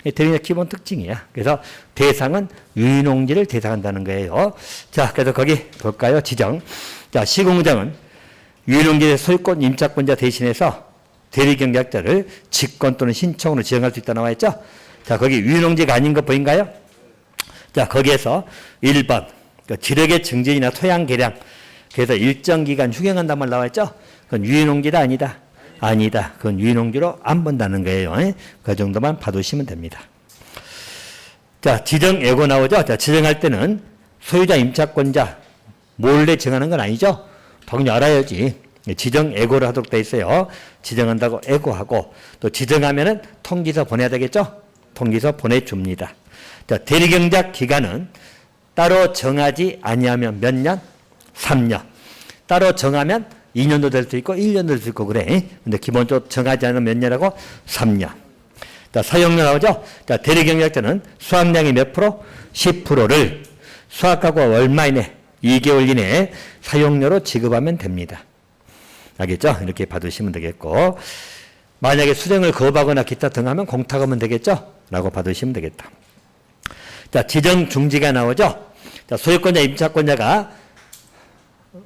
대리경작 기본 특징이야. 그래서 대상은 유휴농지를 대상한다는 거예요. 자, 그래서 거기 볼까요? 지정. 자, 시공구장은 유휴농지의 소유권 임차권자 대신해서 대리경작자를 직권 또는 신청으로 지정할 수 있다 나와 있죠? 자, 거기 유휴농지가 아닌 거 보인가요? 자, 거기에서 1번 지력의 증진이나 토양 개량 그래서 일정 기간 휴경한다는 말 나와 있죠? 그건 유휴농지다 아니다? 아니다. 그건 유휴농지로 안 본다는 거예요. 그 정도만 봐두시면 됩니다. 자, 지정 예고 나오죠? 자, 지정할 때는 소유자 임차권자 몰래 정하는 건 아니죠? 당연히 알아야지. 지정 예고를 하도록 돼 있어요. 지정한다고 예고하고 또 지정하면은 통지서 보내야 되겠죠? 통지서 보내줍니다. 자, 대리경작 기간은 따로 정하지 아니하면 몇 년? 3년. 따로 정하면 2년도 될 수 있고 1년도 될 수 있고 그래. 근데 기본적으로 정하지 않으면 몇 년이라고? 3년. 자, 사용료 나오죠? 자, 대리경작자는 수확량의 몇 프로? 10%를 수확하고 얼마 이내? 2개월 이내에 사용료로 지급하면 됩니다. 알겠죠? 이렇게 받으시면 되겠고 만약에 수령을 거부하거나 기타 등하면 공탁하면 되겠죠? 라고 받으시면 되겠다. 자, 지정 중지가 나오죠? 자, 소유권자, 임차권자가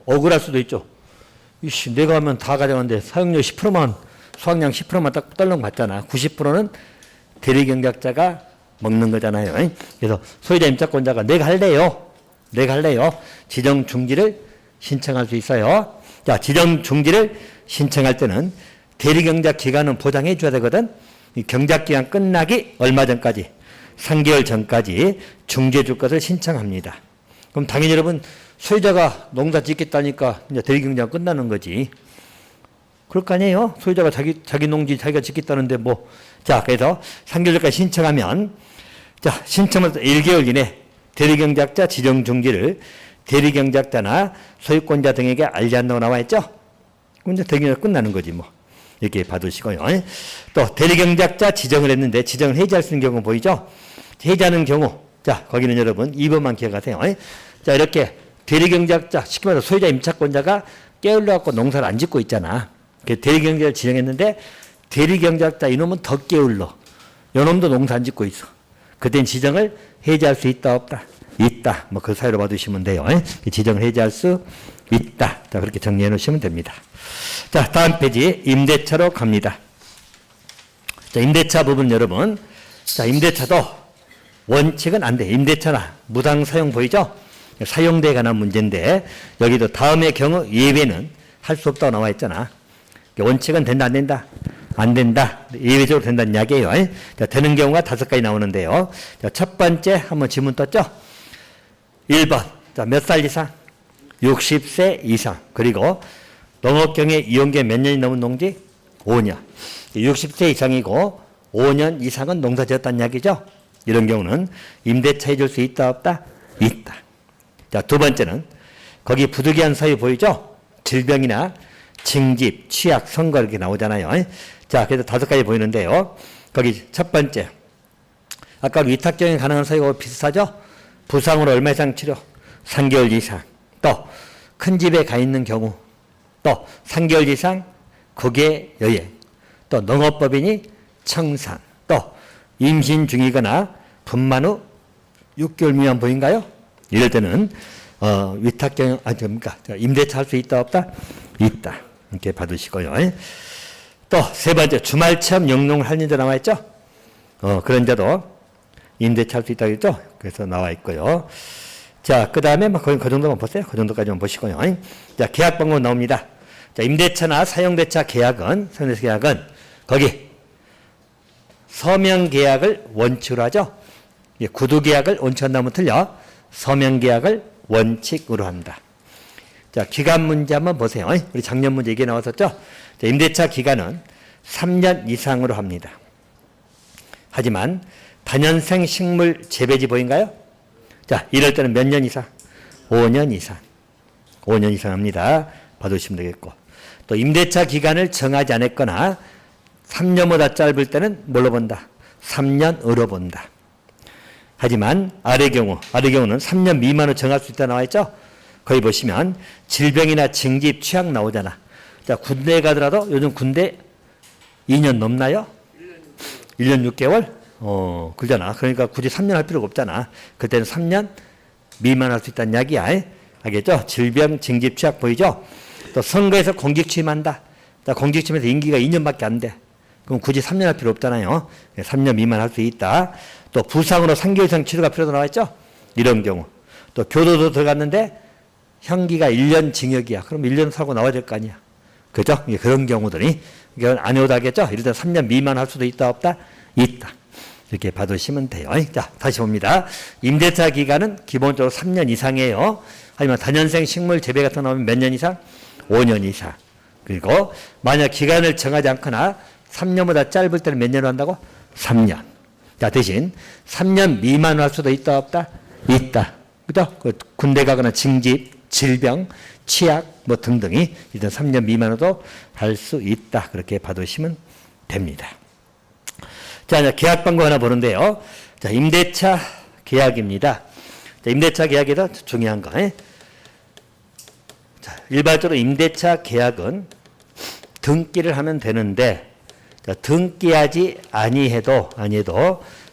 억울할 수도 있죠. 이씨, 내가 하면 다 가져가는데 사용료 10%만, 수확량 10%만 딱 떨렁 받잖아. 90%는 대리경작자가 먹는 거잖아요. 그래서 소유자, 임차권자가 내가 할래요. 지정 중지를 신청할 수 있어요. 자, 지정 중지를 신청할 때는 대리경작 기간은 보장해 줘야 되거든. 이 경작 기간 끝나기 얼마 전까지 3개월 전까지 중지해 줄 것을 신청합니다. 그럼 당연히 여러분 소유자가 농사 짓겠다니까 이제 대리경작 끝나는 거지. 그럴 거 아니에요? 소유자가 자기 농지 자기가 짓겠다는데 뭐. 자, 그래서 3개월 전까지 신청하면 자, 신청부터 1개월 이내 대리경작자 지정 중지를 대리경작자나 소유권자 등에게 알리한다고 나와 있죠? 그럼 이제 대리경작 끝나는 거지 뭐. 이렇게 받으시고요. 또 대리경작자 지정을 했는데 지정을 해지할 수 있는 경우 보이죠? 해지하는 경우 자, 거기는 여러분 2번만 기억하세요. 자, 이렇게 대리경작자 쉽게 말해서 소유자 임차권자가 깨울러 갖고 농사를 안 짓고 있잖아. 대리경작자를 지정했는데 대리경작자 이놈은 더 깨울러. 요놈도 농사 안 짓고 있어. 그땐 지정을 해지할 수 있다 없다? 있다. 뭐 그 사이로 봐두시면 돼요. 지정을 해지할 수 있다. 자, 그렇게 정리해 놓으시면 됩니다. 자, 다음 페이지 임대차로 갑니다. 자, 임대차 부분 여러분. 자, 임대차도 원칙은 안 돼. 임대차나 무상 사용 보이죠? 사용대에 관한 문제인데 여기도 다음의 경우 예외는 할 수 없다고 나와 있잖아. 원칙은 된다 안 된다? 안 된다. 예외적으로 된다는 이야기예요. 자, 되는 경우가 5가지 나오는데요. 자, 첫 번째 한번 지문 떴죠? 1번. 자, 몇 살 이상? 60세 이상. 그리고 농업경에 이용계 몇 년이 넘은 농지? 5년. 60세 이상이고 5년 이상은 농사 지었다는 이야기죠. 이런 경우는 임대차 해줄 수 있다 없다? 있다. 자, 두 번째는 거기 부득이한 사유 보이죠? 질병이나 징집, 취약, 선거 이렇게 나오잖아요. 자, 그래서 5가지 보이는데요. 거기 첫 번째. 아까 위탁경에 가능한 사유가 비슷하죠? 부상으로 얼마 이상 치료? 3개월 이상. 또 큰 집에 가 있는 경우. 또 3개월 이상 국외 여행. 또 농업법인이 청산. 또 임신 중이거나 분만 후 6개월 미만 부인가요? 이럴 때는 위탁경 그러니까 임대차 할 수 있다 없다? 있다. 이렇게 받으시고요. 또 세 번째 주말 체험 영농을 할 일도 나와 있죠? 그런 자도 임대차 할 수 있다고 했죠? 그래서 나와 있고요. 자, 그 다음에 거의 그 정도만 보세요. 그 정도까지만 보시고요. 자, 계약 방법 나옵니다. 자, 임대차나 사용대차 계약은 거기 서명 계약을 원칙으로 하죠. 구두 계약을 원칙으로 한다면 틀려. 서명 계약을 원칙으로 한다. 자, 기간 문제 한번 보세요. 우리 작년 문제 이게 나왔었죠. 자, 임대차 기간은 3년 이상으로 합니다. 하지만 다년생 식물 재배지 보인가요? 자, 이럴 때는 몇 년 이상? 5년 이상. 5년 이상 합니다. 봐두시면 되겠고. 또 임대차 기간을 정하지 않았거나 3년보다 짧을 때는 뭘로 본다? 3년으로 본다. 하지만 아래 경우는 3년 미만으로 정할 수 있다 나와 있죠? 거기 보시면 질병이나 징집, 취약 나오잖아. 자, 군대에 가더라도 요즘 군대 2년 넘나요? 1년 6개월? 그러잖아. 그러니까 굳이 3년 할 필요가 없잖아. 그때는 3년 미만 할 수 있다는 이야기야. 알겠죠? 질병, 징집, 취약 보이죠? 또 선거에서 공직 취임한다. 자, 공직 취임해서 임기가 2년밖에 안 돼. 그럼 굳이 3년 할 필요 없잖아요. 3년 미만 할 수 있다. 또 부상으로 3개월 이상 치료가 필요도 나와 있죠? 이런 경우. 또 교도소 들어갔는데 형기가 1년 징역이야. 그럼 1년 살고 나와야 될 거 아니야. 그죠? 그런 경우들이 안 해도 하겠죠? 이럴 때 3년 미만 할 수도 있다 없다? 있다. 이렇게 봐두시면 돼요. 자, 다시 봅니다. 임대차 기간은 기본적으로 3년 이상이에요. 하지만 다년생 식물 재배 같은 거 나오면 몇 년 이상? 5년 이상. 그리고 만약 기간을 정하지 않거나 3년보다 짧을 때는 몇 년으로 한다고? 3년. 자, 대신 3년 미만으로 할 수도 있다 없다? 있다. 그죠? 군대 가거나 징집, 질병, 취약 뭐 등등이 일단 3년 미만으로도 할 수 있다. 그렇게 봐두시면 됩니다. 자, 이제 계약 방법 하나 보는데요. 자, 임대차 계약입니다. 자, 임대차 계약에서 중요한 거. 자, 일반적으로 임대차 계약은 등기를 하면 되는데, 자, 등기하지 아니해도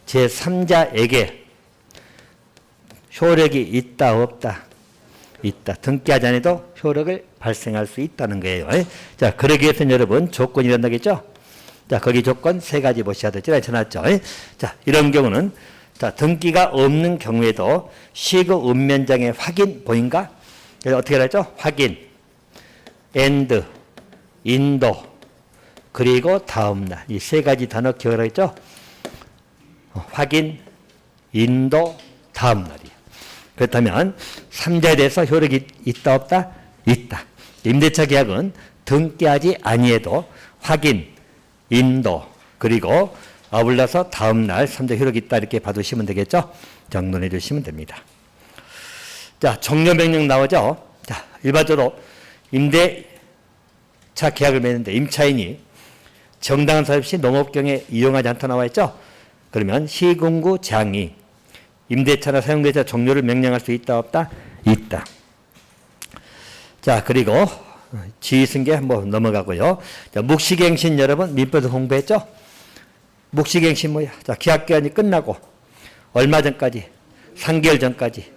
제3자에게 효력이 있다 없다? 있다. 등기하지 않아도 효력을 발생할 수 있다는 거예요. 자, 그러기 위해서는 여러분 조건이 된다겠죠? 자, 거기 조건 3가지 보셔야 되죠. 해놨죠. 자, 이런 경우는 자, 등기가 없는 경우에도 시급 읍면장의 확인 보인가? 그래서 어떻게 하죠? 확인, and, 인도, 그리고 다음날. 이 3가지 단어 기억하겠죠? 확인, 인도, 다음날이에요. 그렇다면 3자에 대해서 효력이 있다 없다? 있다. 임대차 계약은 등기하지 아니해도 확인, 인도, 그리고 아울러서 다음날 3자 효력이 있다 이렇게 봐두시면 되겠죠? 정돈해 주시면 됩니다. 자, 종료명령 나오죠? 자, 일반적으로 임대차 계약을 맺는데 임차인이 정당한 사유 없이 농업경에 이용하지 않다 나와 있죠? 그러면 시군구 장이 임대차나 사용대차 종료를 명령할 수 있다 없다? 있다. 자, 그리고 지휘승계 한번 넘어가고요. 자, 묵시갱신 여러분 민법에서 공부했죠? 묵시갱신 뭐야? 자, 계약기간이 끝나고 얼마 전까지 3개월 전까지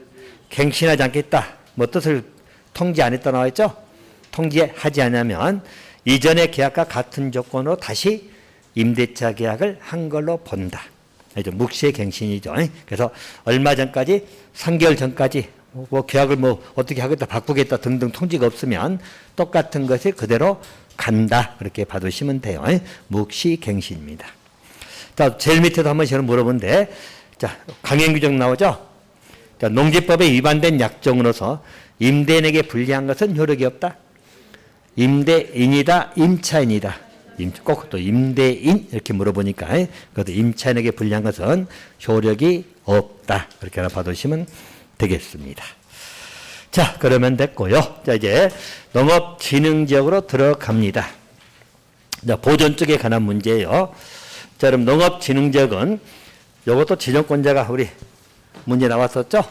갱신하지 않겠다. 뭐 뜻을 통지 안 했다 나와 있죠? 통지하지 않으면 이전의 계약과 같은 조건으로 다시 임대차 계약을 한 걸로 본다. 묵시의 갱신이죠. 그래서 얼마 전까지 3개월 전까지 뭐 계약을 뭐 어떻게 하겠다 바꾸겠다 등등 통지가 없으면 똑같은 것이 그대로 간다. 그렇게 봐두시면 돼요. 묵시 갱신입니다. 자, 제일 밑에도 한번 저는 물어본데, 자, 강행 규정 나오죠? 자, 농지법에 위반된 약정으로서 임대인에게 불리한 것은 효력이 없다. 임대인이다, 임차인이다. 꼭 또 임대인 이렇게 물어보니까 그것도 임차인에게 불리한 것은 효력이 없다. 그렇게 하나 봐두시면 되겠습니다. 자, 그러면 됐고요. 자, 이제 농업진흥지역으로 들어갑니다. 자, 보존 쪽에 관한 문제예요. 자, 그럼 농업진흥지역은 이것도 지정권자가 우리 문제 나왔었죠?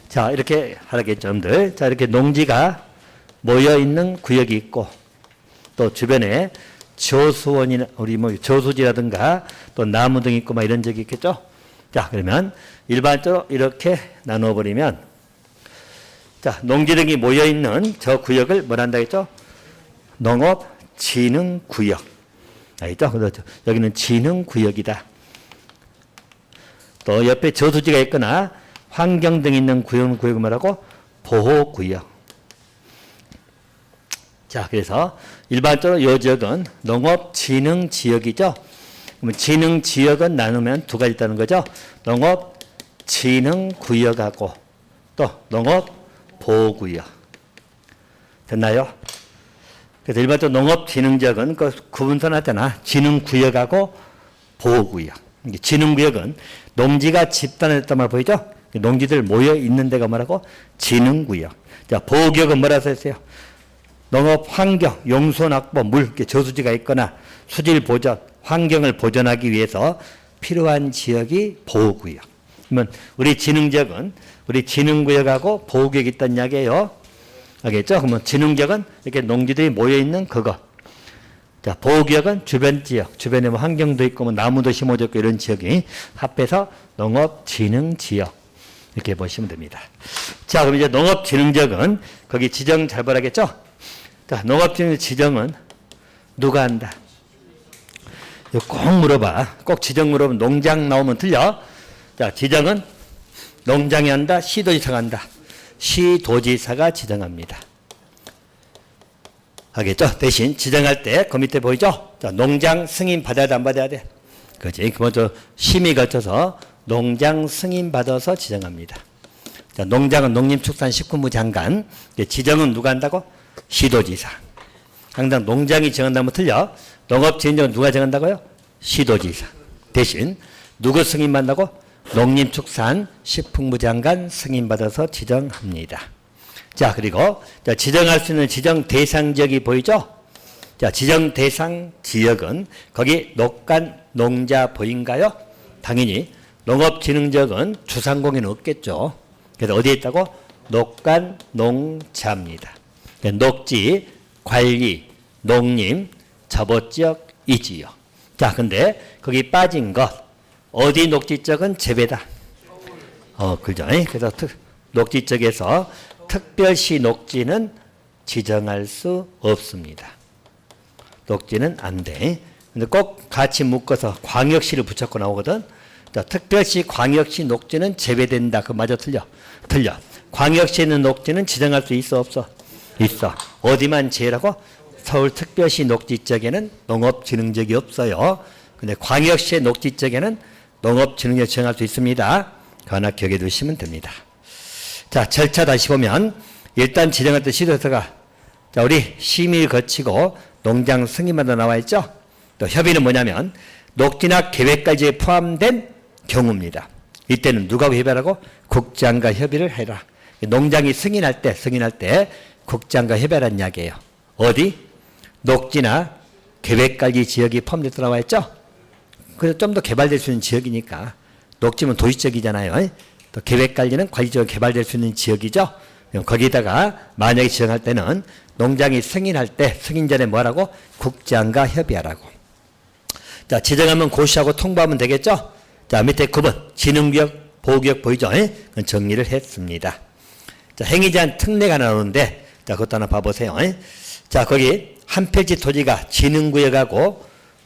자, 이렇게 하라겠죠, 여러분들. 자, 이렇게 농지가 모여있는 구역이 있고, 또 주변에 저수원이나, 우리 뭐 저수지라든가, 또 나무 등 있고, 막 이런 적이 있겠죠? 자, 그러면 일반적으로 이렇게 나눠버리면, 자, 농지 등이 모여있는 저 구역을 뭐라 한다 했죠? 농업진흥구역. 알겠죠? 그래서 여기는 진흥구역이다. 또 옆에 저수지가 있거나 환경 등 있는 구역을 말하고 보호구역. 자, 그래서 일반적으로 이 지역은 농업진흥지역이죠. 그러면 진흥지역은 나누면 두 가지 있다는 거죠. 농업진흥구역하고 또 농업보호구역. 됐나요? 그래서 일반적으로 농업진흥지역은 그 구분선하잖아. 진흥구역하고 보호구역. 진흥구역은 농지가 집단화됐단 말 보이죠? 농지들 모여 있는 데가 뭐라고? 진흥구역. 자, 보호구역은 뭐라고 했어요? 농업 환경, 용수 낙보, 물, 저수지가 있거나 수질 보전, 환경을 보존하기 위해서 필요한 지역이 보호구역. 그러면 우리 진흥지역은 우리 진흥구역하고 보호구역이 있다는 이야기예요. 알겠죠? 그러면 진흥지역은 이렇게 농지들이 모여있는 그거. 자, 보호구역은 주변 지역, 주변에 뭐 환경도 있고 뭐 나무도 심어져 있고 이런 지역이 합해서 농업진흥지역. 이렇게 보시면 됩니다. 자, 그럼 이제 농업진흥지역은 거기 지정 잘 보라겠죠? 자, 농업진흥 지정은 누가 한다? 이거 꼭 물어봐. 꼭 지정 물어보면 농장 나오면 틀려. 자, 지정은 농장이 한다, 시도지사가 한다. 시도지사가 지정합니다. 알겠죠? 대신 지정할 때 그 밑에 보이죠? 자, 농장 승인 받아야 돼, 안 받아야 돼? 그렇지. 그 먼저 심의 거쳐서 농장 승인 받아서 지정합니다. 자, 농장은 농림축산식품부 장관. 지정은 누가 한다고? 시도지사. 항상 농장이 정한다면 틀려. 농업진흥은 누가 정한다고요? 시도지사. 대신 누구 승인받는다고? 농림축산식품부 장관 승인받아서 지정합니다. 자, 그리고 자, 지정할 수 있는 지정 대상 지역이 보이죠? 자, 지정 대상 지역은 거기 농간 농자 보인가요? 당연히 농업진흥지역은 주상공인은 없겠죠. 그래서 어디에 있다고? 농간 농자입니다. 녹지, 관리, 농림, 접어지역, 이지역. 자, 근데 거기 빠진 것 어디 녹지적은 재배다. 그죠? 그래서 녹지적에서 특별시 녹지는 지정할 수 없습니다. 녹지는 안 돼. 근데 꼭 같이 묶어서 광역시를 붙였고 나오거든. 자, 특별시 광역시 녹지는 재배된다. 그거 맞아? 틀려? 틀려. 광역시에 있는 녹지는 지정할 수 있어? 없어? 있어. 어디만 제외하고? 서울특별시 녹지적에는 농업진흥지역이 없어요. 근데 광역시의 녹지적에는 농업진흥지역 지정할 수 있습니다. 그거 하나 기억해 두시면 됩니다. 자, 절차 다시 보면 일단 지정할 때 시도지사가 자, 우리 심의를 거치고 농장 승인마다 나와 있죠. 또 협의는 뭐냐면 녹지나 계획까지 포함된 경우입니다. 이때는 누가 협의하라고? 국장과 협의를 해라. 농장이 승인할 때 국장과 협의하라는 이야기예요. 어디? 녹지나 계획관리 지역이 포함돼서 나와 있죠. 그래서 좀 더 개발될 수 있는 지역이니까 녹지면 도시적이잖아요. 또 계획관리는 관리적으로 개발될 수 있는 지역이죠. 거기다가 만약에 지정할 때는 농장이 승인할 때 승인 전에 뭐라고? 국장과 협의하라고. 자, 지정하면 고시하고 통보하면 되겠죠? 자, 밑에 9번 진흥구역, 보호구역 보이죠? 그건 정리를 했습니다. 자, 행위제한 특례가 나오는데 자, 그것도 하나 봐보세요. 자, 거기 한 필지 토지가 진흥구역하고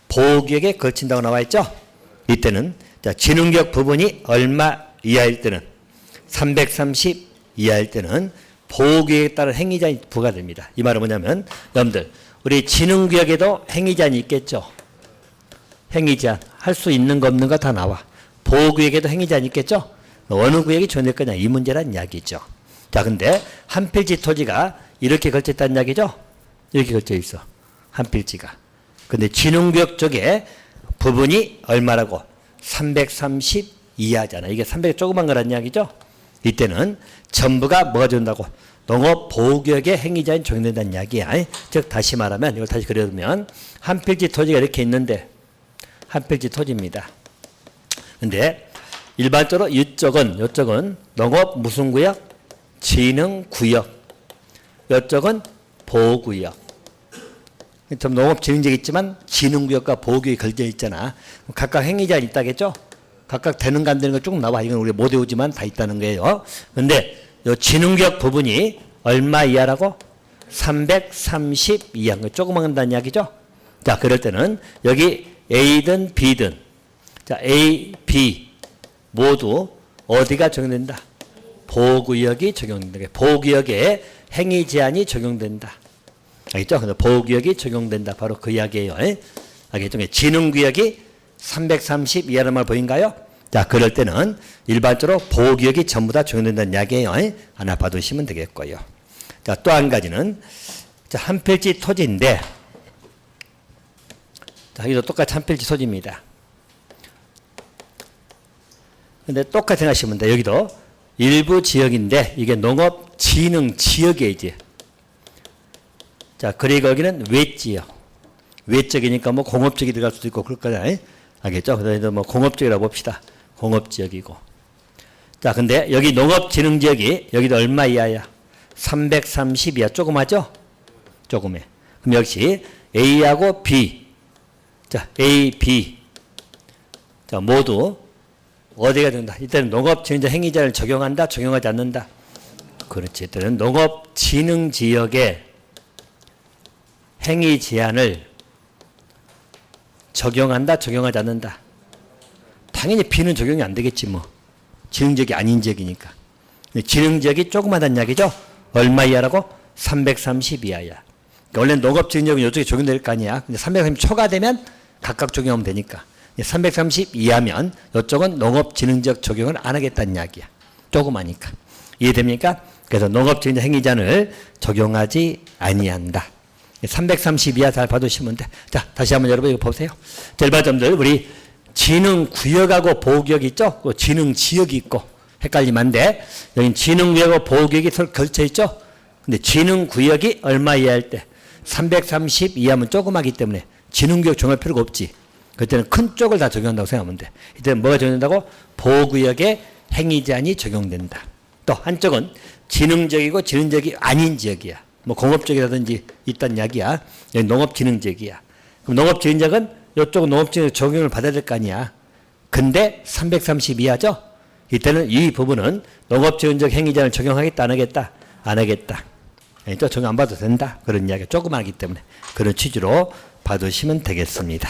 보호구역에 걸친다고 나와 있죠? 이때는 자, 진흥구역 부분이 얼마 이하일 때는 330 이하일 때는 보호구역에 따른 행위자이 부과됩니다. 이 말은 뭐냐면 여러분들 우리 진흥구역에도 행위자는 있겠죠? 행위자 할 수 있는 거 없는 거 다 나와. 보호구역에도 행위자는 있겠죠? 어느 구역이 존재할 거냐 이 문제란 이야기죠. 자, 근데 한 필지 토지가 이렇게 걸쳐 있다는 이야기죠? 이렇게 걸쳐 있어. 한 필지가. 근데 진흥구역 쪽에 부분이 얼마라고? 330 이하잖아. 이게 300 조그만 거란 이야기죠? 이때는 전부가 뭐가 된다고? 농업보호구역의 행위자인 적용된다는 이야기야. 즉 다시 말하면 이걸 다시 그려두면 한 필지 토지가 이렇게 있는데 한 필지 토지입니다. 근데 일반적으로 이쪽은 농업 무슨 구역? 진흥구역. 이쪽은 보호구역. 좀 농업진흥지역 있지만 진흥구역과 보호구역이 걸려 있잖아. 각각 행위자 있다겠죠? 각각 되는 거 안 되는 거 쭉 나와. 이건 우리 못 외우지만 다 있다는 거예요. 근데 이 진흥구역 부분이 얼마 이하라고? 330 이하인 거 조금만 한다는 이야기죠? 자, 그럴 때는 여기 A든 B든 자, A, B 모두 어디가 적용된다? 보호구역이 적용된다. 보호구역에 행위 제한이 적용된다. 알겠죠? 그래서 보호구역이 적용된다. 바로 그 이야기예요. 알겠죠? 진흥구역이 330 이하라는 말 보인가요? 자, 그럴 때는 일반적으로 보호구역이 전부 다 적용된다는 이야기예요. 하나 봐두시면 되겠고요. 자, 또 한 가지는 자, 한 필지 토지인데 자, 여기도 똑같이 한 필지 토지입니다. 근데 똑같이 생각하시면 돼. 여기도 일부 지역인데 이게 농업진흥지역이지. 자, 그리고 여기는 외지역. 외적이니까 뭐 공업지역이 들어갈 수도 있고 그럴 거잖아요. 알겠죠? 그래서 뭐 공업지역이라고 봅시다. 공업지역이고. 자, 근데 여기 농업진흥지역이 여기도 얼마 이하야? 330 이하. 조그마죠? 조그매. 그럼 역시 A하고 B. 자, A, B. 자, 모두 어디가 된다? 이때는 농업진흥지역 행위자를 적용한다? 적용하지 않는다? 그렇지. 이때는 농업진흥지역에 행위 제한을 적용한다? 적용하지 않는다? 당연히 B는 적용이 안 되겠지 뭐. 진흥지역이 아닌 지역이니까. 진흥지역이 조그마한 이야기죠? 얼마 이하라고? 330 이하야. 그러니까 원래 농업진흥지역은 이쪽에 적용될 거 아니야. 근데 330 초과되면 각각 적용하면 되니까. 330 이하면 이쪽은 농업진흥지역 적용을 안 하겠다는 이야기야. 조그마니까. 이해됩니까? 그래서 농업진흥지역 행위자를 적용하지 아니한다. 330 이하 잘 봐두시면 돼. 자, 다시 한번 여러분 이거 보세요. 절반점들 우리 진흥구역하고 보호구역 있죠? 진흥지역이 있고 헷갈리면 안 돼. 여긴 진흥구역하고 보호구역이 서로 걸쳐 있죠? 근데 진흥구역이 얼마 이하일 때 330 이하면 조그마기 때문에 진흥구역 적용할 필요가 없지. 그때는 큰 쪽을 다 적용한다고 생각하면 돼. 이때는 뭐가 적용된다고? 보호구역에 행위제한이 적용된다. 또 한쪽은 진흥지역이고 진흥지역이 아닌 지역이야. 뭐 공업지역이라든지 있다는 이야기야. 여기 농업진흥지역이야. 그럼 농업진흥지역은 이쪽은 농업진흥 적용을 받아야 될 거 아니야. 근데 330 이하죠? 이때는 이 부분은 농업진흥지역 행위제한을 적용하겠다 안 하겠다? 안 하겠다. 또 적용 안 받아도 된다. 그런 이야기가 조그마하기 때문에 그런 취지로 봐두시면 되겠습니다.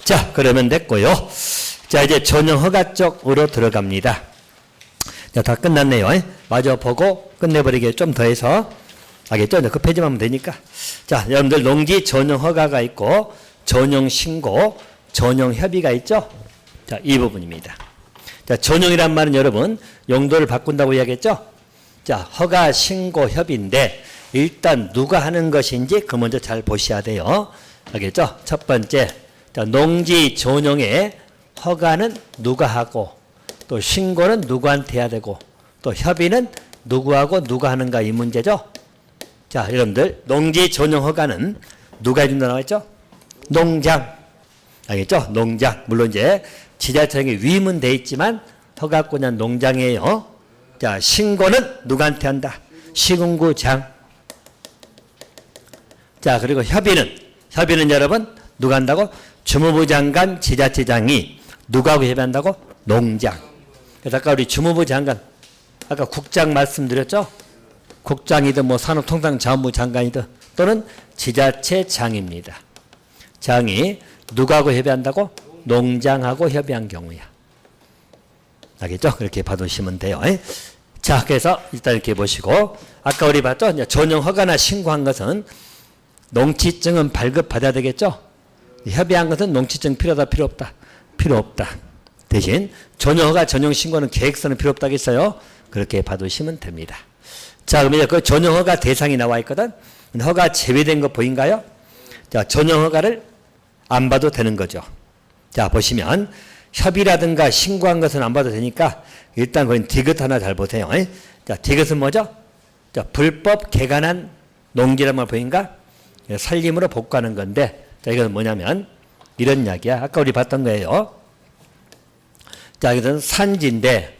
자, 그러면 됐고요. 자, 이제 전용 허가 쪽으로 들어갑니다. 자, 다 끝났네요. 마저 보고 끝내버리게 좀 더 해서 알겠죠? 그 페이지만 하면 되니까. 자, 여러분들 농지 전용 허가가 있고 전용 신고, 전용 협의가 있죠? 자, 이 부분입니다. 자, 전용이란 말은 여러분 용도를 바꾼다고 이야기했죠? 자, 허가, 신고, 협의인데 일단 누가 하는 것인지 그 먼저 잘 보셔야 돼요. 알겠죠? 첫 번째, 자, 농지 전용의 허가는 누가 하고 또 신고는 누구한테 해야 되고 또 협의는 누구하고 누가 하는가 이 문제죠. 자, 여러분들 농지 전용 허가는 누가 해준다 나와있죠? 농장. 알겠죠? 농장. 물론 이제 지자체에 위임은 돼 있지만 허가권은 농장이에요. 자, 신고는 누구한테 한다? 시군구장. 자, 그리고 협의는 여러분 누가 한다고? 주무부 장관, 지자체장이 누구하고 협의한다고? 농장. 그래서 아까 우리 주무부 장관, 아까 국장 말씀드렸죠? 국장이든 뭐 산업통상자원부 장관이든 또는 지자체장입니다. 장이 누구하고 협의한다고? 농장하고 협의한 경우야. 알겠죠? 그렇게 봐두시면 돼요. 자, 그래서 일단 이렇게 보시고 아까 우리 봤죠? 전용 허가나 신고한 것은 농지증은 발급받아야 되겠죠? 협의한 것은 농지증 필요하다 필요 없다? 필요 없다. 대신 전용 허가 전용 신고는 계획서는 필요 없다겠어요? 그렇게 봐두시면 됩니다. 자, 그럼 이제 그 전용 허가 대상이 나와 있거든. 허가 제외된 거 보인가요? 자, 전용 허가를 안 봐도 되는 거죠. 자, 보시면 협의라든가 신고한 것은 안 봐도 되니까 일단 거기 디귿 하나 잘 보세요. 자, 디귿은 뭐죠? 자, 불법 개간한 농지란 말 보인가? 살림으로 복구하는 건데, 자, 이건 뭐냐면 이런 이야기야. 아까 우리 봤던 거예요. 자, 이것은 산지인데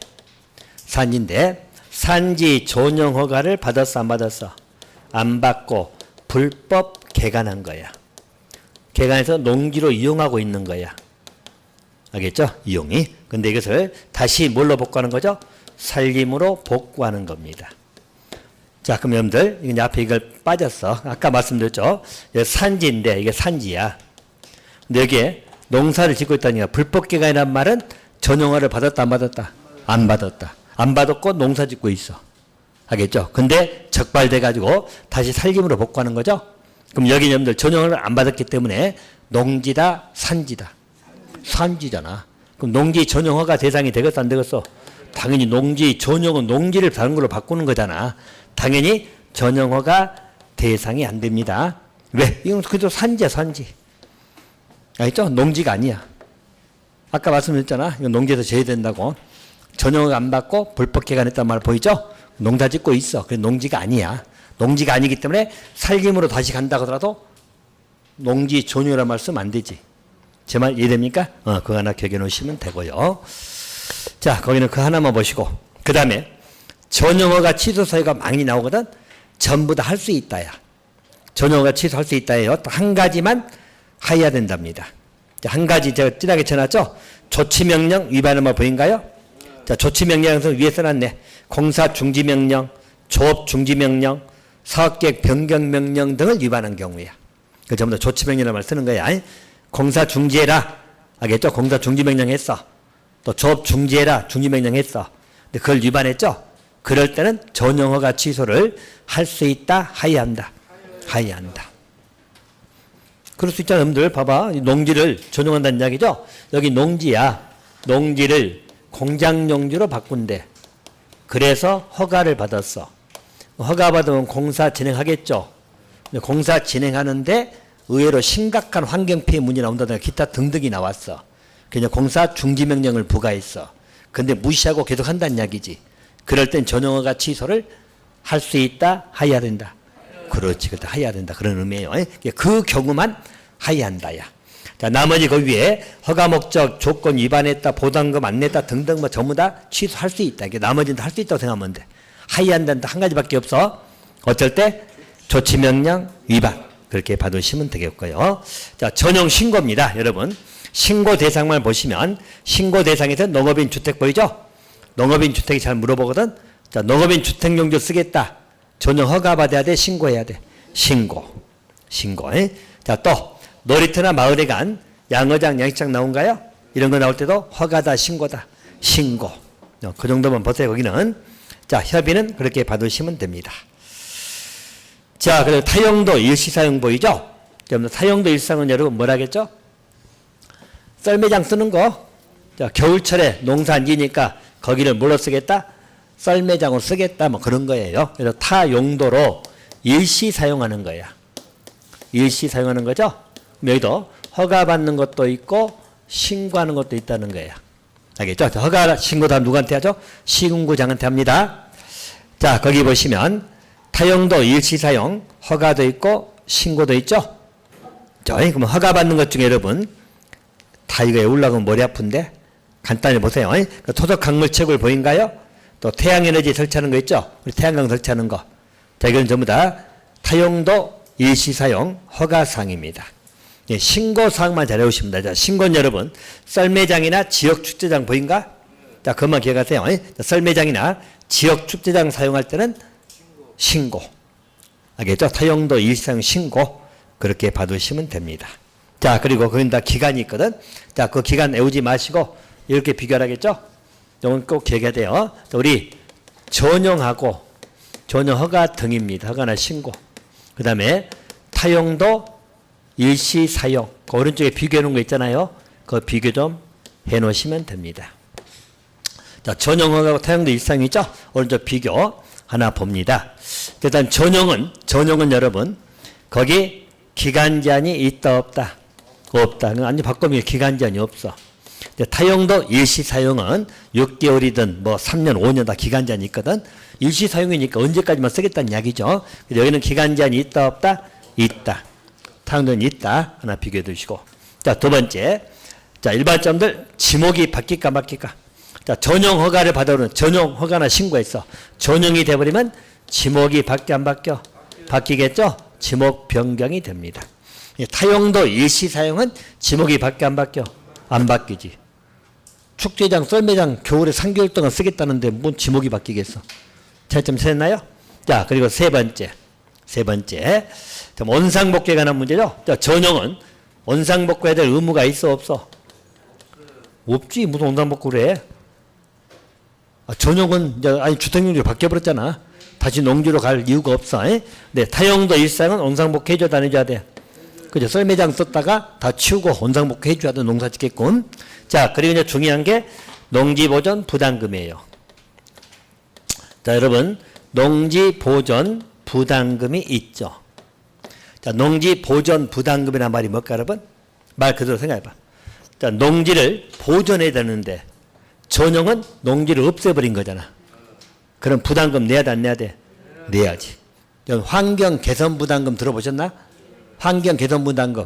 산지 전용 허가를 받았어 안 받았어? 안 받고 불법 개간한 거야. 개간해서 농지로 이용하고 있는 거야. 알겠죠? 이용이. 근데 이것을 다시 뭘로 복구하는 거죠? 살림으로 복구하는 겁니다. 자, 그럼 여러분들 이게 앞에 이걸 빠졌어. 아까 말씀드렸죠? 산지인데 이게 산지야. 근데 여기에 농사를 짓고 있다니까 불법 개간이란 말은 전용허가를 받았다 안 받았다? 안 받았다. 안 받았고 농사 짓고 있어. 알겠죠? 근데 적발돼 가지고 다시 살림으로 복구하는 거죠? 그럼 여기 여러분들 전용허가를 안 받았기 때문에 농지다 산지다? 산지잖아. 그럼 농지 전용허가 대상이 되겠어 안 되겠어? 당연히 농지 전용은 농지를 다른 걸로 바꾸는 거잖아. 당연히 전용허가 대상이 안 됩니다. 왜? 이건 그래도 산지야 산지. 알겠죠? 농지가 아니야. 아까 말씀드렸잖아. 이건 농지에서 제외된다고. 전용허가 안 받고 불법 개간했단 말 보이죠? 농사 짓고 있어. 그래 농지가 아니야. 농지가 아니기 때문에 살림으로 다시 간다 하더라도 농지 전용이라는 말 쓰면 안 되지. 제 말 이해됩니까? 그거 하나 기억해 놓으시면 되고요. 자, 거기는 그 하나만 보시고 그 다음에 전용허가 취소 사유가 많이 나오거든. 전부 다 할 수 있다야. 전용허가 취소할 수 있다예요. 한 가지만 하여야 된답니다. 한 가지 제가 진하게 쳐놨죠. 조치명령 위반한 말 보인가요? 자, 조치명령에서 위에 써놨네. 공사중지명령, 조업중지명령, 사업계획 변경명령 등을 위반한 경우야. 그 전부 다 조치명령이라는 말 쓰는 거야. 공사중지해라. 알겠죠? 공사중지명령 했어. 또 조업중지해라. 중지명령 했어. 근데 그걸 위반했죠? 그럴 때는 전용허가 취소를 할 수 있다. 하여야 한다. 하여야 한다. 그럴 수 있잖아. 여러분들 봐봐. 농지를 전용한다는 이야기죠? 여기 농지야. 농지를 공장용지로 바꾼대. 그래서 허가를 받았어. 허가 받으면 공사 진행하겠죠. 근데 공사 진행하는데 의외로 심각한 환경피해 문제 나온다든가 기타 등등이 나왔어. 그냥 공사 중지명령을 부과했어. 근데 무시하고 계속 한다는 이야기지. 그럴 땐 전용허가 취소를 할 수 있다. 하여야 된다. 그렇지. 그때 하여야 된다. 그런 의미예요. 그 경우만 하여야 한다야. 자, 나머지 그 위에 허가 목적 조건 위반했다, 보상금 안 냈다 등등 뭐 전부 다 취소할 수 있다. 이게 나머지는 다 할 수 있다고 생각하면 돼. 하여야 한다는 한 가지밖에 없어. 어쩔 때 조치명령 위반. 그렇게 봐두시면 되겠고요. 자, 전용 신고입니다. 여러분. 신고 대상만 보시면 신고 대상에서 농업인 주택 보이죠? 농업인 주택이 잘 물어보거든. 자, 농업인 주택용지 쓰겠다. 전용 허가 받아야 돼? 신고해야 돼? 신고. 자, 또 놀이터나 마을에 간 양어장, 양식장 나온가요? 이런 거 나올 때도 허가다, 신고다. 신고. 그 정도만 보세요. 거기는. 자, 협의는 그렇게 받으시면 됩니다. 자, 그리고 타용도 일시사용 보이죠? 타용도 일상은 여러분 뭐라겠죠? 썰매장 쓰는 거. 자, 겨울철에 농사 안 지니까 거기를 뭘로 쓰겠다? 썰매장으로 쓰겠다. 뭐 그런 거예요. 그래서 타용도로 일시 사용하는 거야. 일시 사용하는 거죠? 여기도 허가받는 것도 있고 신고하는 것도 있다는 거야. 알겠죠? 허가 신고 다 누구한테 하죠? 시군구장한테 합니다. 자, 거기 보시면 타용도 일시 사용 허가도 있고 신고도 있죠? 자, 그럼 허가받는 것 중에 여러분 다 이거에 올라가면 머리 아픈데 간단히 보세요. 토속 강물 채굴 보인가요? 또 태양에너지 설치하는 거 있죠? 우리 태양광 설치하는 거. 자, 이건 전부 다 타용도 일시사용 허가사항입니다. 예, 신고사항만 잘 해오시면 됩니다. 자, 신고는 여러분 썰매장이나 지역축제장 보인가? 자, 그것만 기억하세요. 썰매장이나 지역축제장 사용할 때는 신고. 알겠죠? 타용도 일시사용 신고. 그렇게 받으시면 됩니다. 자, 그리고 거기다 기간이 있거든. 자, 그 기간 외우지 마시고 이렇게 비교를 하겠죠? 이건 꼭 기억해야 돼요. 우리 전용하고 전용 허가 등입니다. 허가나 신고. 그 다음에 타용도 일시 사용. 그 오른쪽에 비교해 놓은 거 있잖아요. 그 비교 좀 해 놓으시면 됩니다. 자, 전용 허가하고 타용도 일상이죠? 오른쪽 비교 하나 봅니다. 일단 전용은 여러분, 거기 기간 제한이 있다, 없다? 없다. 아니, 바꾸면 기간 제한이 없어. 타용도 일시 사용은 6개월이든 뭐 3년, 5년 다 기간 제한이 있거든. 일시 사용이니까 언제까지만 쓰겠다는 이야기죠. 여기는 기간 제한이 있다, 없다? 있다. 타용도는 있다. 하나 비교해 두시고. 자, 두 번째. 자, 일반점들 지목이 바뀔까 말낄까? 자, 전용 허가를 받아오는 전용 허가나 신고했어. 전용이 돼버리면 지목이 바뀌어 안 바뀌어? 바뀌겠죠? 지목 변경이 됩니다. 타용도 일시 사용은 지목이 바뀌어 안 바뀌어? 안 바뀌지. 축제장, 썰매장 겨울에 3개월 동안 쓰겠다는데 뭔 지목이 바뀌겠어? 차이점 찾았나요? 자, 그리고 세 번째. 원상복구에 관한 문제죠. 자, 전용은 원상복구해야 될 의무가 있어, 없어? 없지. 무슨 원상복구를 해? 전용은 이제 아니 주택용지로 바뀌어버렸잖아. 다시 농지로 갈 이유가 없어. 네, 타용도 일상은 원상복구 해줘야 다녀줘야 돼. 그죠? 썰매장 썼다가 다 치우고 원상복구 해줘야 돼. 농사 짓겠군. 자, 그리고 이제 중요한 게 농지보전 부담금이에요. 자, 여러분, 농지보전 부담금이 있죠. 자, 농지보전 부담금이란 말이 뭘까, 여러분? 말 그대로 생각해봐. 자, 농지를 보존해야 되는데 전용은 농지를 없애버린 거잖아. 그럼 부담금 내야 돼, 안 내야 돼? 내야지. 환경 개선 부담금 들어보셨나? 환경 개선 부담금.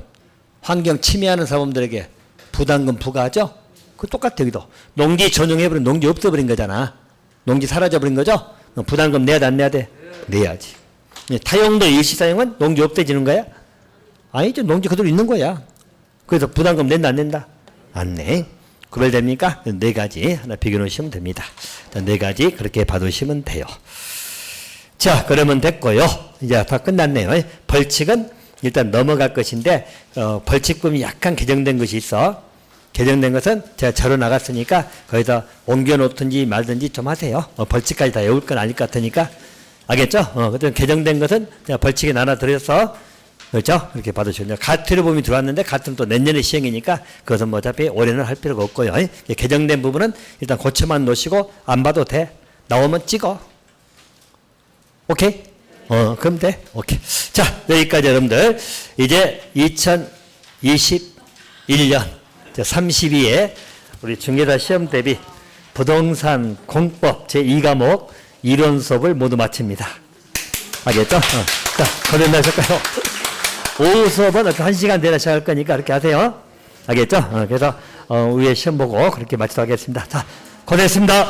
환경 침해하는 사람들에게 부담금 부과하죠? 그 똑같아, 여기도. 농지 전용해버린, 농지 없애버린 거잖아. 농지 사라져버린 거죠? 부담금 내야 돼, 안 내야 돼? 내야지. 타용도 일시사용은 농지 없애지는 거야? 아니죠. 농지 그대로 있는 거야. 그래서 부담금 낸다, 안 낸다? 안 내. 구별됩니까? 네 가지 하나 비교 놓으시면 됩니다. 자, 네 가지 그렇게 받으시면 돼요. 자, 그러면 됐고요. 이제 다 끝났네요. 벌칙은 일단 넘어갈 것인데 벌칙금이 약간 개정된 것이 있어. 개정된 것은 제가 자료 나갔으니까 거기다 옮겨 놓든지 말든지 좀 하세요. 벌칙까지 다 외울 건 아닐 것 같으니까. 알겠죠? 그때 개정된 것은 제가 벌칙에 나눠드려서 그렇죠? 이렇게 받으시면 가트를 보면 들어왔는데 가트는 또 내년에 시행이니까 그것은 뭐 어차피 올해는 할 필요가 없고요. 개정된 부분은 일단 고쳐만 놓으시고 안 봐도 돼. 나오면 찍어. 오케이? 그럼 돼. 오케이. 자, 여기까지 여러분들. 이제 2021년 32회 우리 중개사 시험 대비 부동산 공법 제2과목 이론 수업을 모두 마칩니다. 알겠죠? 자, 거듭나 하실까요? 오후 수업은 1시간 내내 시작할 거니까 그렇게 하세요. 알겠죠? 그래서 위에 시험 보고 그렇게 마치도록 하겠습니다. 자, 고생했습니다.